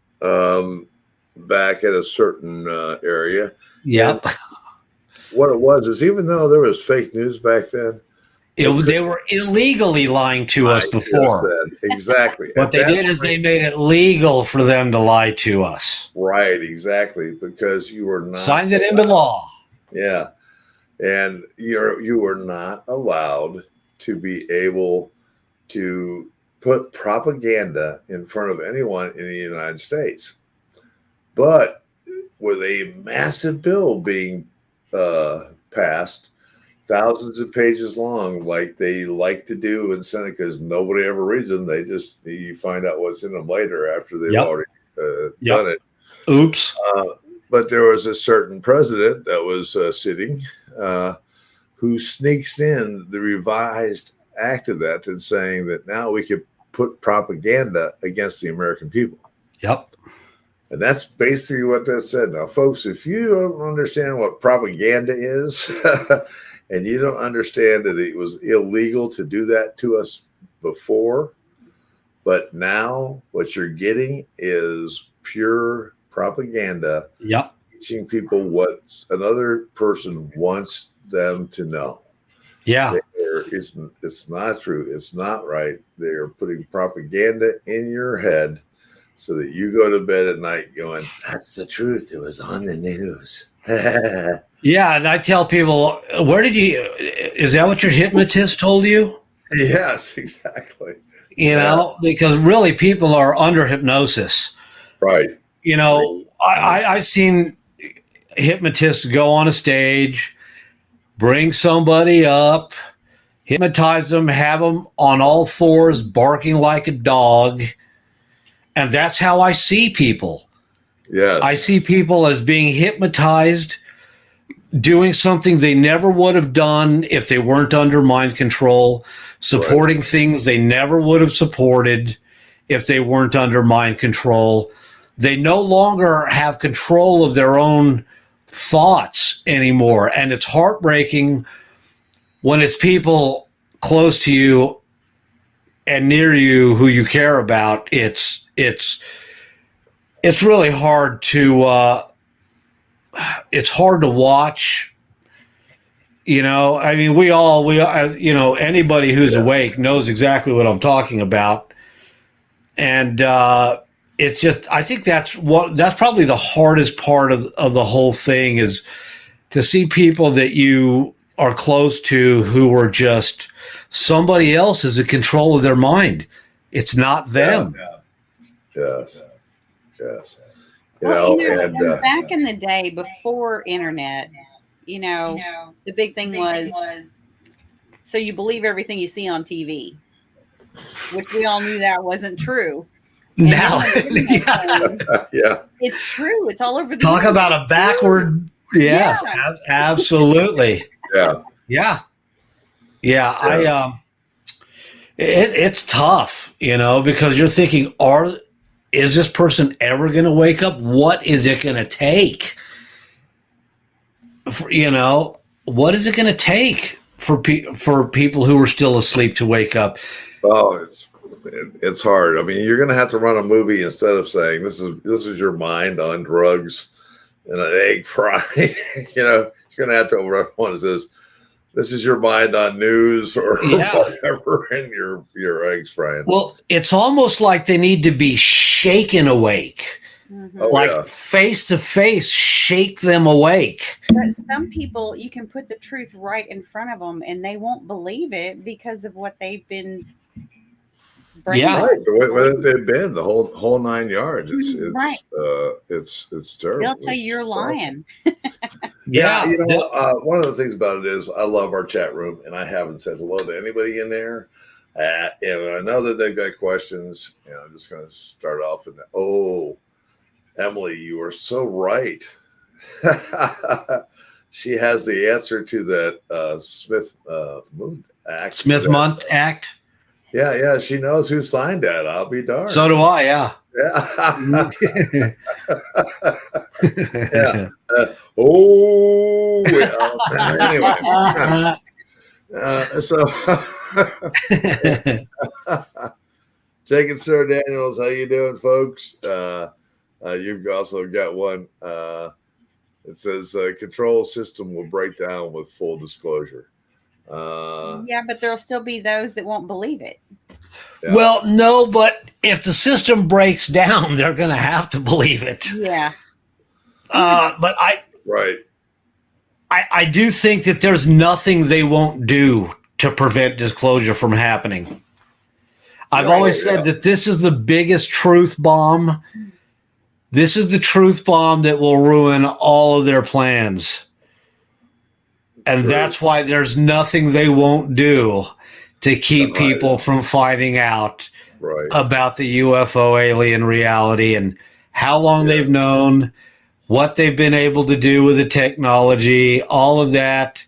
Back at a certain area.
Yep.
And what it was is, even though there was fake news back then,
they were illegally lying to us before.
Exactly.
What they did is they made it legal for them to lie to us.
Right, exactly, because you were not
signed it into law.
Yeah, and you were not allowed to be able to put propaganda in front of anyone in the United States. But with a massive bill being passed, thousands of pages long, like they like to do in Senate, because nobody ever reads them. You find out what's in them later after they've already done it.
Oops.
But there was a certain president that was sitting who sneaks in the revised act of that and saying that now we could put propaganda against the American people.
Yep.
And that's basically what that said. Now, folks, if you don't understand what propaganda is, and you don't understand that it was illegal to do that to us before, but now what you're getting is pure propaganda.
Yep.
Teaching people what another person wants them to know.
Yeah.
It's not true. It's not right. They are putting propaganda in your head so that you go to bed at night going, that's the truth. It was on the news.
Yeah, and I tell people, is that what your hypnotist told you?
Yes, exactly.
Because really people are under hypnosis.
Right.
I've seen hypnotists go on a stage, bring somebody up, hypnotize them, have them on all fours barking like a dog. And that's how I see people.
Yes.
I see people as being hypnotized, doing something they never would have done if they weren't under mind control, supporting things they never would have supported if they weren't under mind control. They no longer have control of their own thoughts anymore. And it's heartbreaking when it's people close to you and near you who you care about. It's really hard to it's hard to watch. You know, I mean, we anybody who's awake knows exactly what I'm talking about. And it's just, I think that's probably the hardest part of the whole thing, is to see people that you are close to who are just, somebody else is in control of their mind. It's not them.
Yes. Yes.
And back in the day before internet, the big thing was, so you believe everything you see on TV, which we all knew that wasn't true. And
now,
it's true. It's all over the
Talk
news.
about a backward. Yes, absolutely. Yeah. It's tough, because you're thinking, is this person ever going to wake up? What is it going to take? What is it going to take for people who are still asleep to wake up?
Oh, it's hard. I mean, you're going to have to run a movie instead of saying this is your mind on drugs and an egg fry. You're going to have to run one that says this is your mind on news or whatever, and your eggs frying.
Well, it's almost like they need to be shaken awake. Mm-hmm. Face to face, shake them awake.
But some people, you can put the truth right in front of them and they won't believe it because of what they've been bringing.
Yeah, right. Where they've been the whole 9 yards. It's
right.
It's terrible.
They'll tell you you're lying.
Yeah. One of the things about it is I love our chat room, and I haven't said hello to anybody in there. And I know that they've got questions. I'm just going to start off and Emily, you are so right. She has the answer to that
Smith-Mundt Act.
Yeah, she knows who signed that. I'll be darned.
So do I. Yeah.
Yeah. Anyway. So, Jake and Sarah Daniels, how you doing, folks? You've also got one. It says control system will break down with full disclosure.
But there'll still be those that won't believe it.
Yeah. Well, no, but if the system breaks down, they're going to have to believe it.
Yeah.
But I do think that there's nothing they won't do to prevent disclosure from happening. I've always said that this is the biggest truth bomb. This is the truth bomb that will ruin all of their plans. And that's why there's nothing they won't do to keep people from finding out about the UFO alien reality and how long they've known, what they've been able to do with the technology, all of that,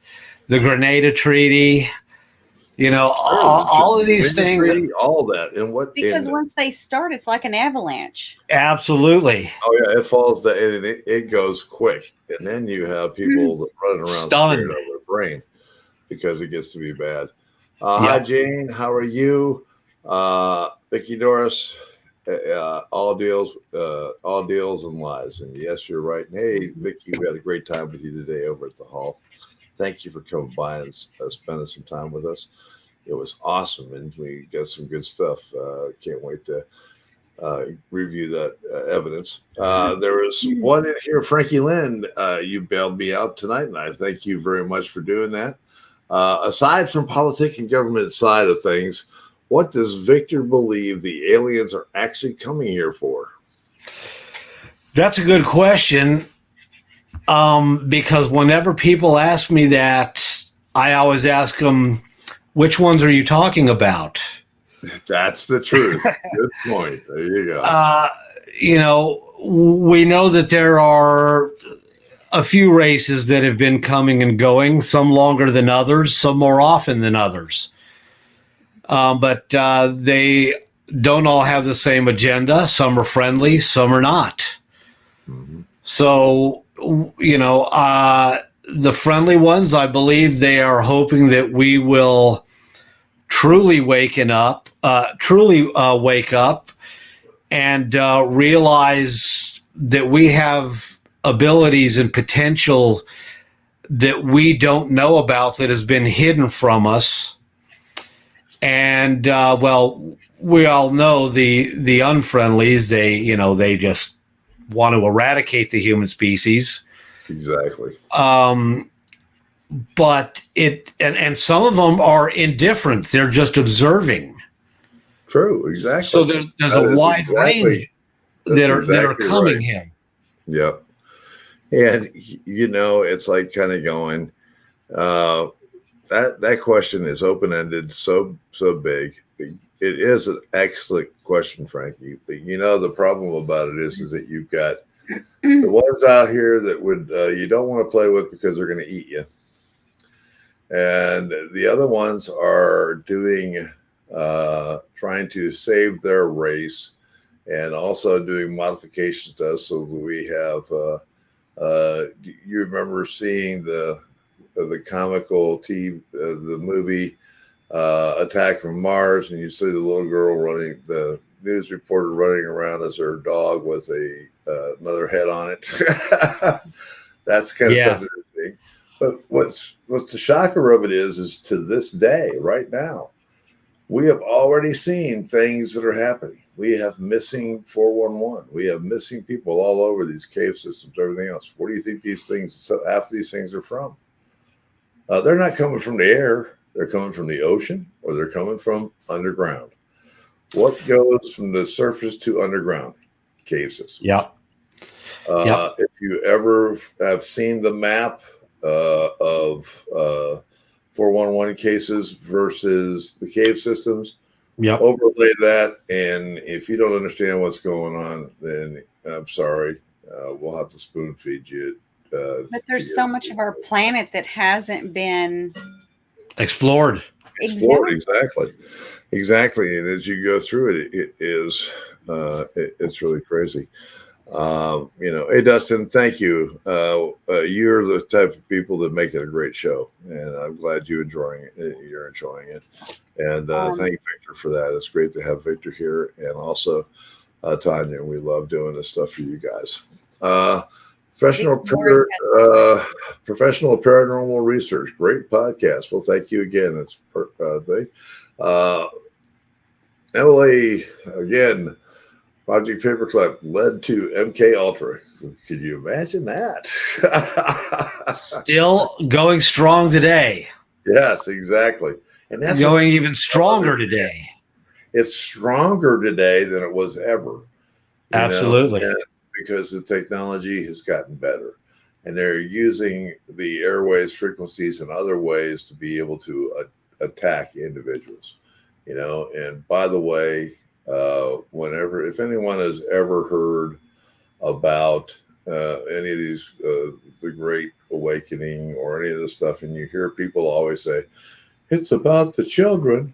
the Grenada Treaty, all of these things.
All that. And
because once they start, it's like an avalanche.
Absolutely.
Oh, yeah. It falls down and it goes quick. And then you have people running around
stunned
over their brain because it gets to be bad. Hi, Jane. How are you? Vicki Norris. All deals and lies. And yes, you're right. And hey, Vicki, we had a great time with you today over at the hall. Thank you for coming by and spending some time with us. It was awesome, and we got some good stuff. Can't wait to review that evidence. There was one in here, Frankie Lynn. You bailed me out tonight, and I thank you very much for doing that. Aside from politics and government side of things, what does Victor believe the aliens are actually coming here for?
That's a good question. Because whenever people ask me that, I always ask them, which ones are you talking about?
That's the truth. Good point. There you go.
We know that there are a few races that have been coming and going, some longer than others, some more often than others. But they don't all have the same agenda. Some are friendly, some are not.
Mm-hmm.
So, the friendly ones, I believe they are hoping that we will truly wake up and realize that we have abilities and potential that we don't know about that has been hidden from us. And we all know the unfriendlies. They just want to eradicate the human species.
Exactly.
But and some of them are indifferent. They're just observing.
True. Exactly.
So there's a wide range that are coming
right.
in.
Yep. And it's like kind of going. That question is open-ended, so big. It is an excellent question, Frankie. But the problem about it is that you've got the ones out here that would you don't want to play with because they're going to eat you, and the other ones are doing trying to save their race, and also doing modifications to us so that we have. You remember seeing the comical the movie Attack from Mars, and you see the little girl running, the news reporter running around as her dog with another head on it. That's the kind of stuff that they're seeing. But what's the shocker of it is to this day, right now, we have already seen things that are happening. We have missing 411. We have missing people all over these cave systems, everything else. Where do you think these things, half of these things are from? They're not coming from the air. They're coming from the ocean, or they're coming from underground. What goes from the surface to underground? Cave systems.
Yeah.
If you ever have seen the map of 411 cases versus the cave systems, overlay that, and if you don't understand what's going on, then I'm sorry, we'll have to spoon feed you.
But there's so much of our planet that hasn't been
explored.
Exactly. And as you go through it, it's really crazy. Hey, Dustin, thank you. You're the type of people that make it a great show, and I'm glad you're enjoying it. And thank you, Victor, for that. It's great to have Victor here, and also Tanya. We love doing this stuff for you guys. Professional Paranormal Research, great podcast. Well, thank you again. It's Emily, again, Project Paperclip led to MK Ultra. Could you imagine that?
Still going strong today.
Yes, exactly. And that's
going even stronger today.
It's stronger today than it was ever.
Absolutely.
Because the technology has gotten better, and they're using the airways frequencies and other ways to be able to attack individuals. And by the way, if anyone has ever heard about any of these, the Great Awakening or any of this stuff, and you hear people always say, it's about the children.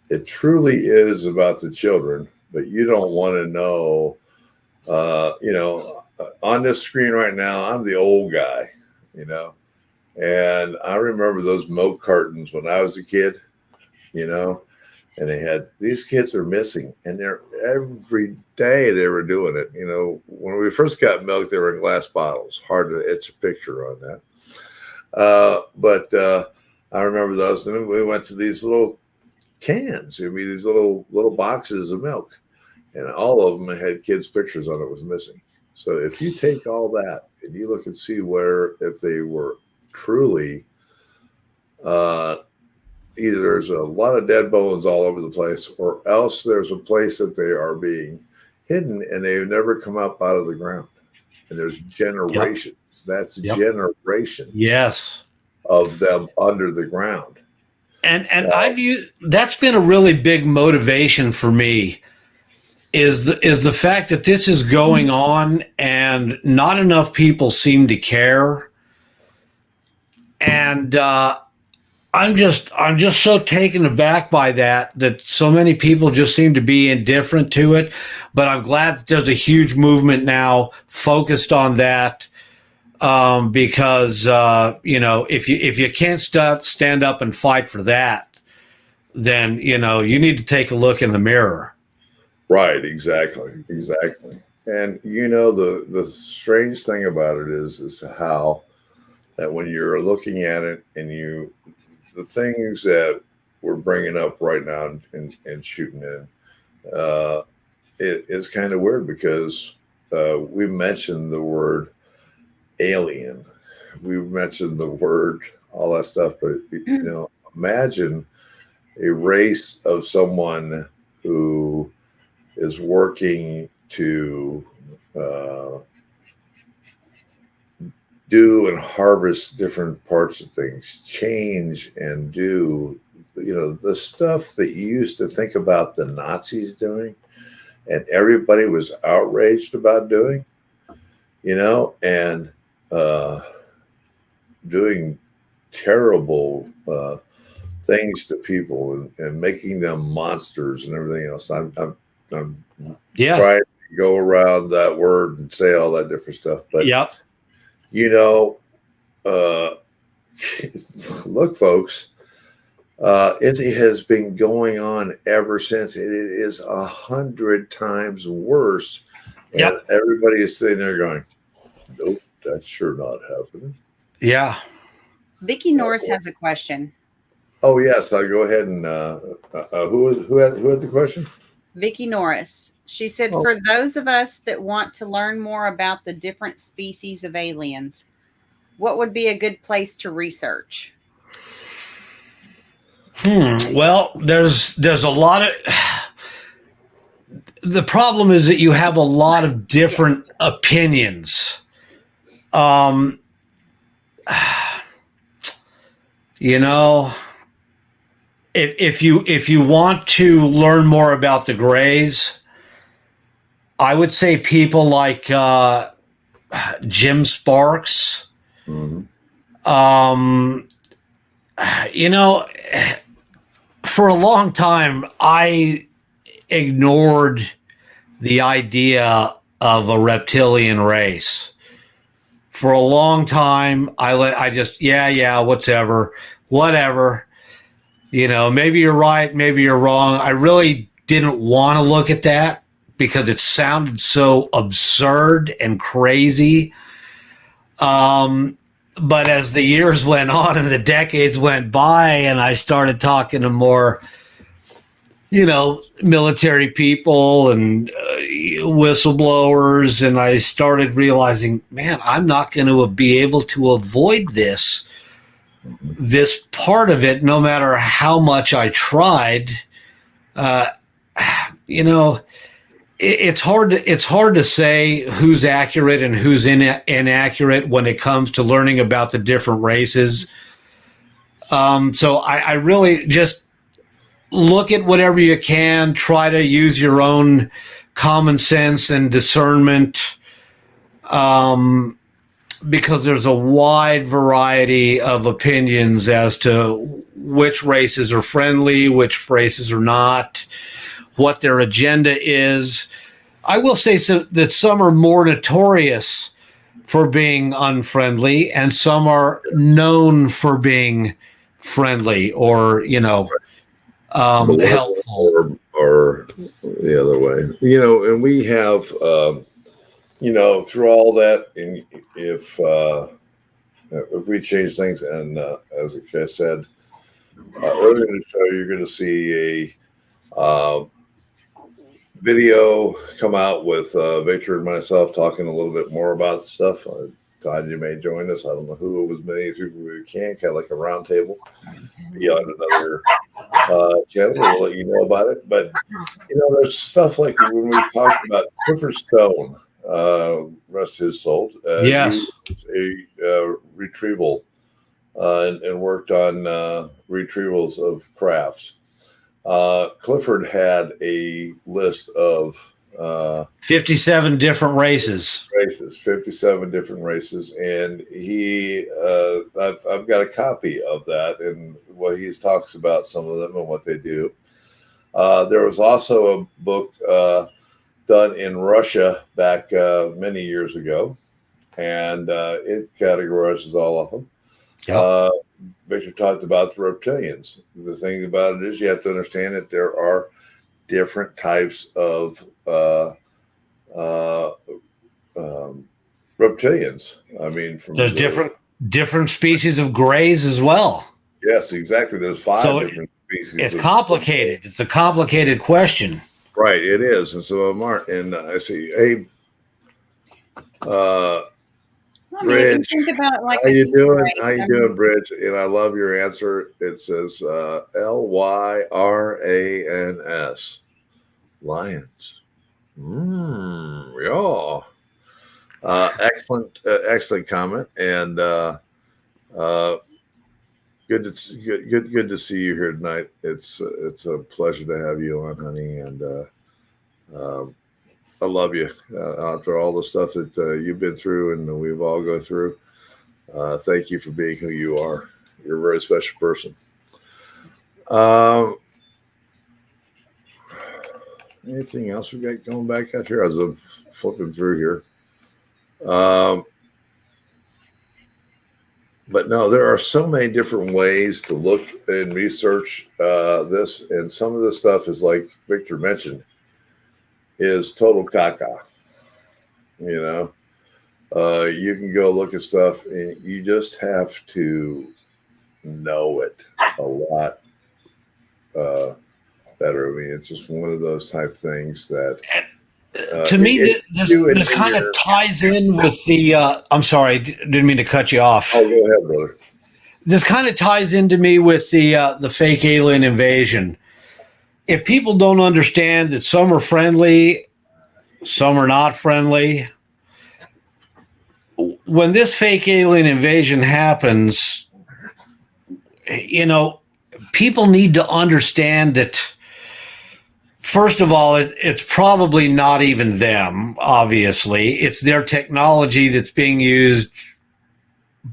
It truly is about the children, but you don't want to know, on this screen right now, I'm the old guy, and I remember those milk cartons when I was a kid, and they had, these kids are missing, and they're every day they were doing it. When we first got milk, they were in glass bottles. Hard to etch a picture on that. But I remember those. And then we went to these little cans. These little boxes of milk, and all of them had kids' pictures on it was missing. So if you take all that and you look and see if they were truly, either there's a lot of dead bones all over the place, or else there's a place that they are being hidden and they've never come up out of the ground. And there's generations. Yep. That's generations.
Yes.
Of them under the ground.
And that's been a really big motivation for me is the fact that this is going on and not enough people seem to care. And I'm just so taken aback by that so many people just seem to be indifferent to it. But I'm glad that there's a huge movement now focused on that, because if you can't stand up and fight for that, then you need to take a look in the mirror.
Right, exactly. And the strange thing about it is how that when you're looking at it and the things that we're bringing up right now and shooting in, it's kind of weird because we mentioned the word alien, we mentioned the word, all that stuff, but imagine a race of someone who is working to do and harvest different parts of things, change and do, the stuff that you used to think about the Nazis doing and everybody was outraged about doing, and doing terrible things to people and making them monsters and everything else. I'm trying to go around that word and say all that different stuff, but look, folks, it has been going on ever since. It is 100 times worse. And everybody is sitting there going, nope, that's sure not happening.
Yeah.
Vicki Norris has a question.
Oh, yes. I'll go ahead and who had the question?
Vicki Norris. She said, for those of us that want to learn more about the different species of aliens, what would be a good place to research?
Well, there's a lot of... The problem is that you have a lot of different opinions. If you want to learn more about the Greys, I would say people like Jim Sparks.
Mm-hmm.
For a long time, I ignored the idea of a reptilian race. For a long time, I just, whatever. Maybe you're right, maybe you're wrong. I really didn't want to look at that because it sounded so absurd and crazy. But as the years went on and the decades went by and I started talking to more, military people and whistleblowers, and I started realizing, man, I'm not going to be able to avoid this part of it, no matter how much I tried. It's hard to say who's accurate and who's inaccurate when it comes to learning about the different races. So I really just look at whatever you can, try to use your own common sense and discernment, because there's a wide variety of opinions as to which races are friendly, which races are not, what their agenda is. I will say that some are more notorious for being unfriendly and some are known for being friendly or, helpful.
Or the other way, and we have, through all that, and if we change things, and as I said earlier in the show, you're going to see a video come out with Victor and myself talking a little bit more about stuff. Todd, you may join us. I don't know who, it was many people we can, kind of like a round table. Be on another channel. We'll let you know about it. But, there's stuff like when we talked about Clifford Stone, rest his soul.
Yes.
He was a retrieval and worked on retrievals of crafts. Clifford had a list of
57 different races.
57 different races, and I've got a copy of that, and what he talks about some of them and what they do. There was also a book done in Russia back many years ago, and it categorizes all of them. Yep. Victor talked about the reptilians. The thing about it is you have to understand that there are different types of reptilians. I mean,
there's different species of grays as well.
Yes, exactly. There's 5 different species.
It's complicated. It's a complicated question.
Right, it is. And so Mark, and I see, hey, Bridge,
think about it like
how you doing? How you doing, Bridge? And I love your answer. It says Lyrans, lions. Yeah. Excellent comment, and good to see you here tonight. It's a pleasure to have you on, honey, and I love you. After all the stuff that you've been through and we've all go through, thank you for being who you are. You're a very special person. Anything else we got going back out here as I'm flipping through here? But no, there are so many different ways to look and research this, and some of the stuff is like Victor mentioned, is total caca. You can go look at stuff, and you just have to know it a lot better. I mean, it's just one of those type things that.
To me, this kind of ties in with the. I'm sorry, didn't mean to cut you off.
Oh, go ahead, brother.
This kind of ties into me with the fake alien invasion. If people don't understand that some are friendly, some are not friendly, when this fake alien invasion happens, people need to understand that. First of all, it's probably not even them, obviously. It's their technology that's being used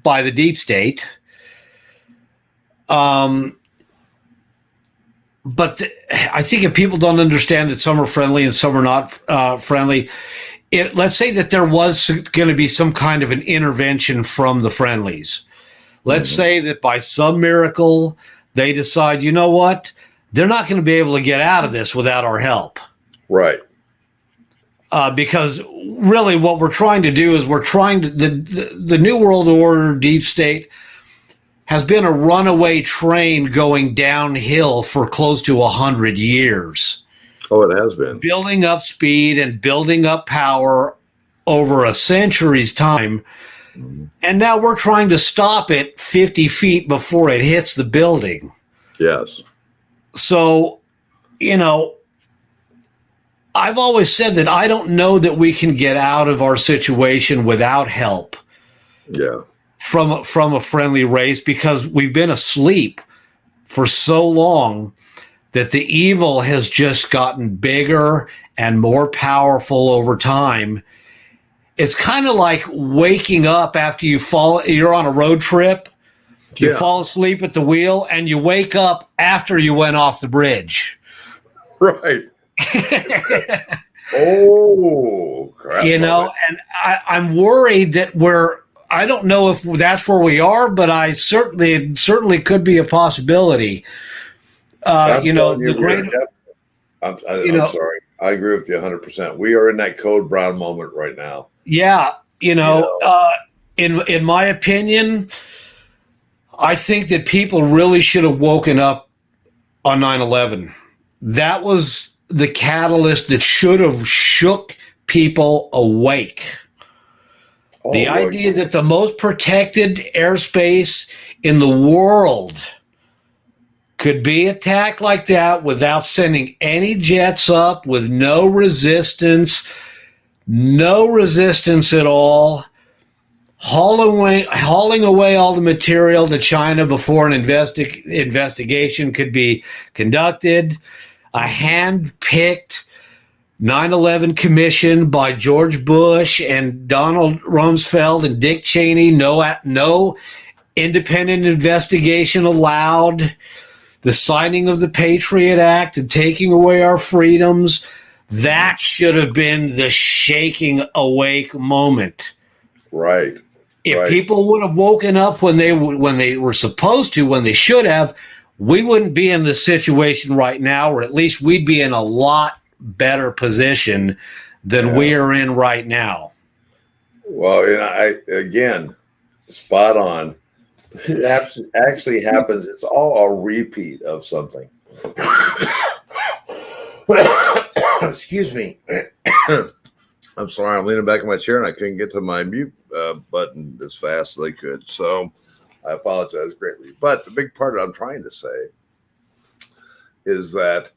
by the deep state. But I think if people don't understand that some are friendly and some are not friendly, let's say that there was going to be some kind of an intervention from the friendlies. Let's say that by some miracle, they decide, you know what? They're not going to be able to get out of this without our help.
Right.
Because really what we're trying to do is the New World Order deep state has been a runaway train going downhill for close to 100 years.
Oh, it has been.
Building up speed and building up power over a century's time. Mm-hmm. And now we're trying to stop it 50 feet before it hits the building.
Yes.
So, I've always said that I don't know that we can get out of our situation without help.
Yeah.
From a friendly race, because we've been asleep for so long that the evil has just gotten bigger and more powerful over time. It's kind of like waking up after you're on a road trip. You fall asleep at the wheel and you wake up after you went off the bridge.
Right. Oh, crap.
And I'm worried that I don't know if that's where we are, but it certainly could be a possibility.
I'm sorry. I agree with you 100%. We are in that Code Brown moment right now.
Yeah. In my opinion, I think that people really should have woken up on 9/11. That was the catalyst that should have shook people awake. The idea that the most protected airspace in the world could be attacked like that without sending any jets up, with no resistance at all, hauling away all the material to China before an investigation could be conducted, a hand-picked 9/11 Commission by George Bush and Donald Rumsfeld and Dick Cheney. No independent investigation allowed. The signing of the Patriot Act and taking away our freedoms. That should have been the shaking awake moment.
Right.
If people would have woken up when they were supposed to, when they should have, we wouldn't be in the situation right now, or at least we'd be in a lot better position than we are in right now.
Well, again, spot on. It actually happens. It's all a repeat of something. Excuse me. I'm sorry. I'm leaning back in my chair and I couldn't get to my mute button as fast as I could. So I apologize greatly. But the big part I'm trying to say is that,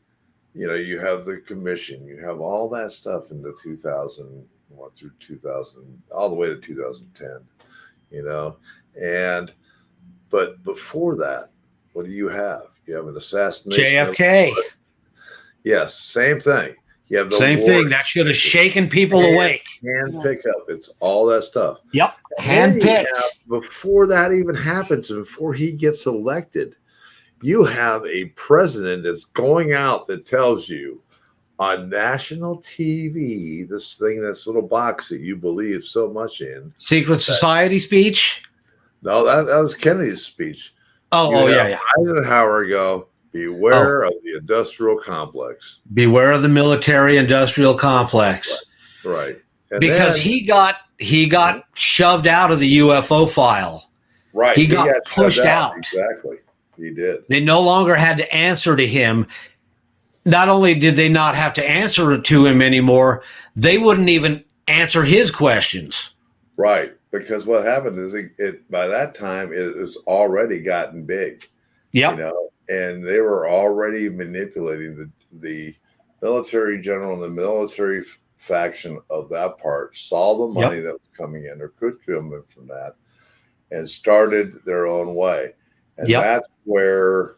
you have the commission, you have all that stuff in the 2001 through 2000, all the way to 2010, but before that, what do you have? You have an assassination.
JFK.
Yes, same thing. You have the
same thing that should have shaken people awake.
Hand pickup. It's all that stuff.
Yep. Hand picked.
Before that even happens, and before he gets elected, you have a president that's going out that tells you on national TV, this little box that you believe so much in.
Secret Society speech?
No, that was Kennedy's speech.
Yeah.
Eisenhower go, beware of the industrial complex.
Beware of the military-industrial complex.
Right. And
because he got shoved out of the UFO file.
Right.
He got pushed out.
Exactly. He did.
They no longer had to answer to him. Not only did they not have to answer to him anymore, they wouldn't even answer his questions.
Right. Because what happened is by that time it has already gotten big.
Yep.
And they were already manipulating the military general and the military faction of that part, saw the money that was coming in or could come in from that, and started their own way. And that's where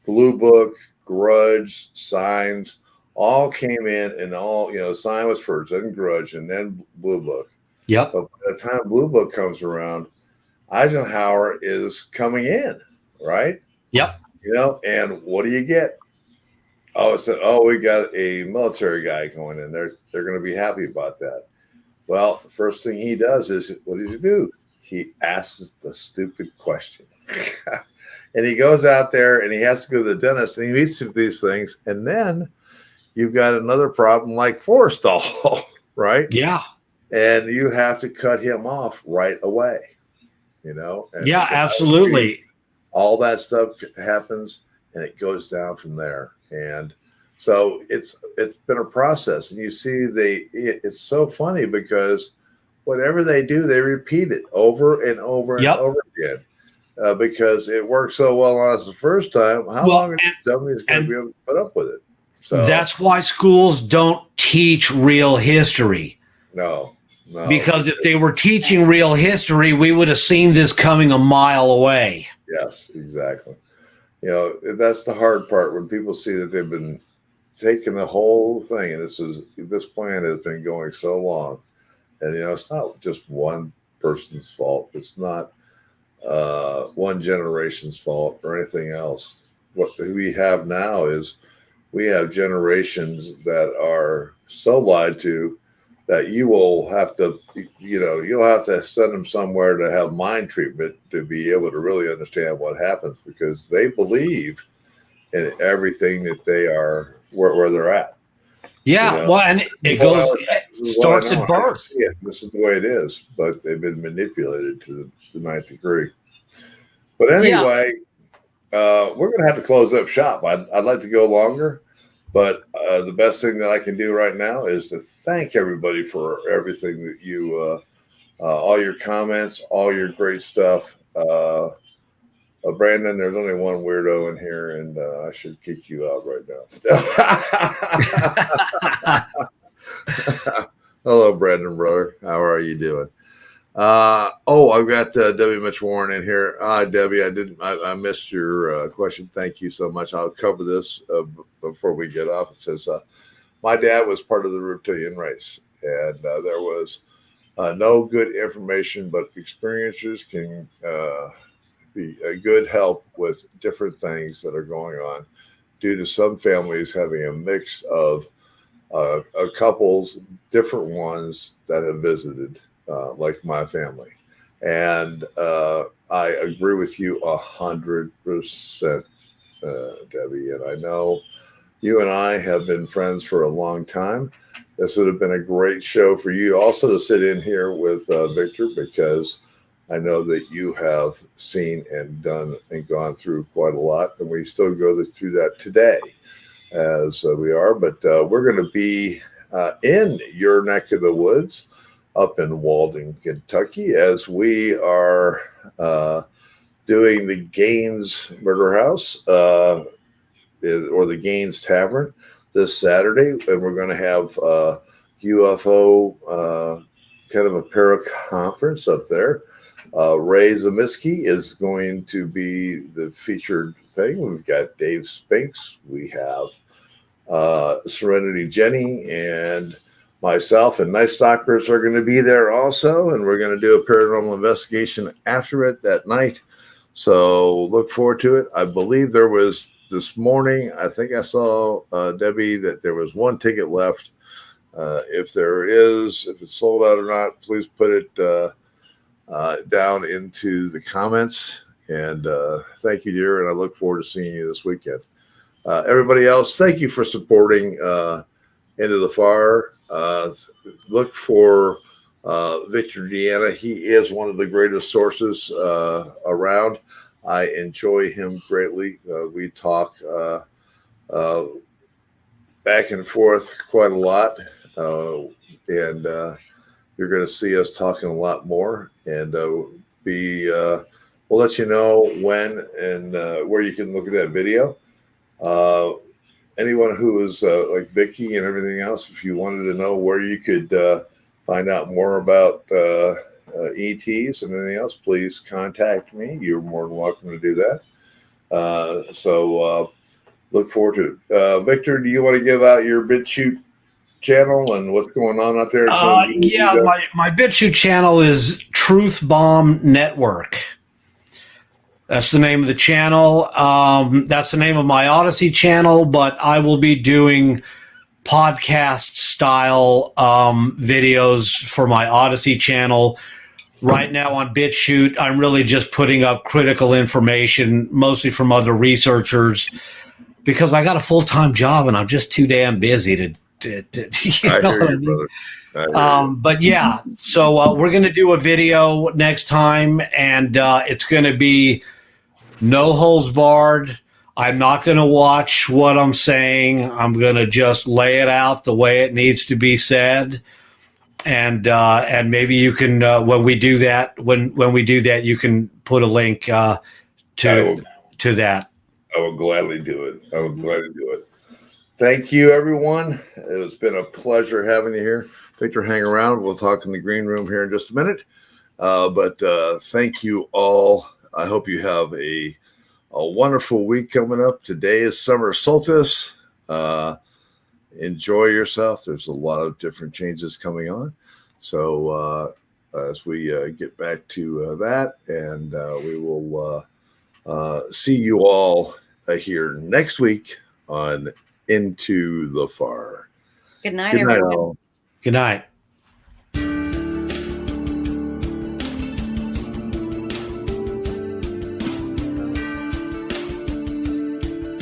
Blue Book, Grudge, Signs all came in, and all, Sign was first, then Grudge, and then Blue Book.
Yep.
But by the time Blue Book comes around, Eisenhower is coming in, right?
Yep.
And what do you get? We got a military guy going in. They're going to be happy about that. Well, the first thing he does is, what does he do? He asks the stupid question. And he goes out there and he has to go to the dentist and he meets these things. And then you've got another problem like Forrestal, right?
Yeah.
And you have to cut him off right away, And
absolutely.
All that stuff happens and it goes down from there. And so it's been a process. And you see it's so funny because whatever they do, they repeat it over and over and over again. Because it worked so well on us the first time. How long is somebody's going to be able to put up with it? So
that's why schools don't teach real history.
No.
Because if they were teaching real history, we would have seen this coming a mile away.
Yes, exactly. That's the hard part when people see that they've been taking the whole thing, and this plan has been going so long, and it's not just one person's fault. It's not one generation's fault or anything else. What we have now is we have generations that are so lied to that you will have to, you'll have to send them somewhere to have mind treatment to be able to really understand what happens, because they believe in everything that they are where they're at.
Yeah, well, and it starts at birth.
This is the way it is, but they've been manipulated to the ninth degree. But anyway, we're going to have to close up shop. I'd like to go longer. But the best thing that I can do right now is to thank everybody for everything that you, all your comments, all your great stuff. Brandon, there's only one weirdo in here, and I should kick you out right now. Hello, Brandon, brother. How are you doing? I've got Debbie Mitch Warren in here. Debbie, I missed your question. Thank you so much. I'll cover this before we get off. It says, my dad was part of the reptilian race, and there was no good information, but experiences can be a good help with different things that are going on due to some families having a mix of a couple's different ones that have visited, like my family. And I agree with you 100%, Debbie. And I know you and I have been friends for a long time. This would have been a great show for you also to sit in here with Victor, because I know that you have seen and done and gone through quite a lot, and we still go through that today as we are. But we're going to be in your neck of the woods up in Walden, Kentucky, as we are doing the Gaines Murder House or the Gaines Tavern this Saturday, and we're going to have UFO kind of a para conference up there. Ray Zamiski is going to be the featured thing. We've got Dave Spinks. We have Serenity Jenny and myself and Night Stalkers are going to be there also. And we're going to do a paranormal investigation after it that night. So look forward to it. I believe there was this morning, I think I saw, Debbie, that there was one ticket left. If it's sold out or not, please put it down into the comments. And thank you, dear. And I look forward to seeing you this weekend. Everybody else, thank you for supporting Into the Fire. Look for Victor DeAnda. He is one of the greatest sources around. I enjoy him greatly. We talk back and forth quite a lot. And you're going to see us talking a lot more. And we'll let you know when and where you can look at that video. Anyone who is like Vicky and everything else, if you wanted to know where you could find out more about ETs and anything else, please contact me. You're more than welcome to do that. So look forward to it. Victor, do you want to give out your BitChute channel and what's going on out there?
Yeah, my BitChute channel is Truth Bomb Network. That's the name of the channel. That's the name of my Odyssey channel, but I will be doing podcast style videos for my Odyssey channel. Right now on BitChute, I'm really just putting up critical information, mostly from other researchers, because I got a full-time job and I'm just too damn busy to you know what I mean? But yeah, so we're going to do a video next time, and it's going to be no holds barred. I'm not going to watch what I'm saying. I'm going to just lay it out the way it needs to be said. And maybe you can when we do that, you can put a link to that.
I will gladly do it. Thank you, everyone. It's been a pleasure having you here. Victor, hang around. We'll talk in the green room here in just a minute. But thank you all. I hope you have a wonderful week coming up. Today is summer solstice. Enjoy yourself. There's a lot of different changes coming on. So as we get back to that, and we will see you all here next week on Into the Fire.
Good night, everyone.
All.
Good night.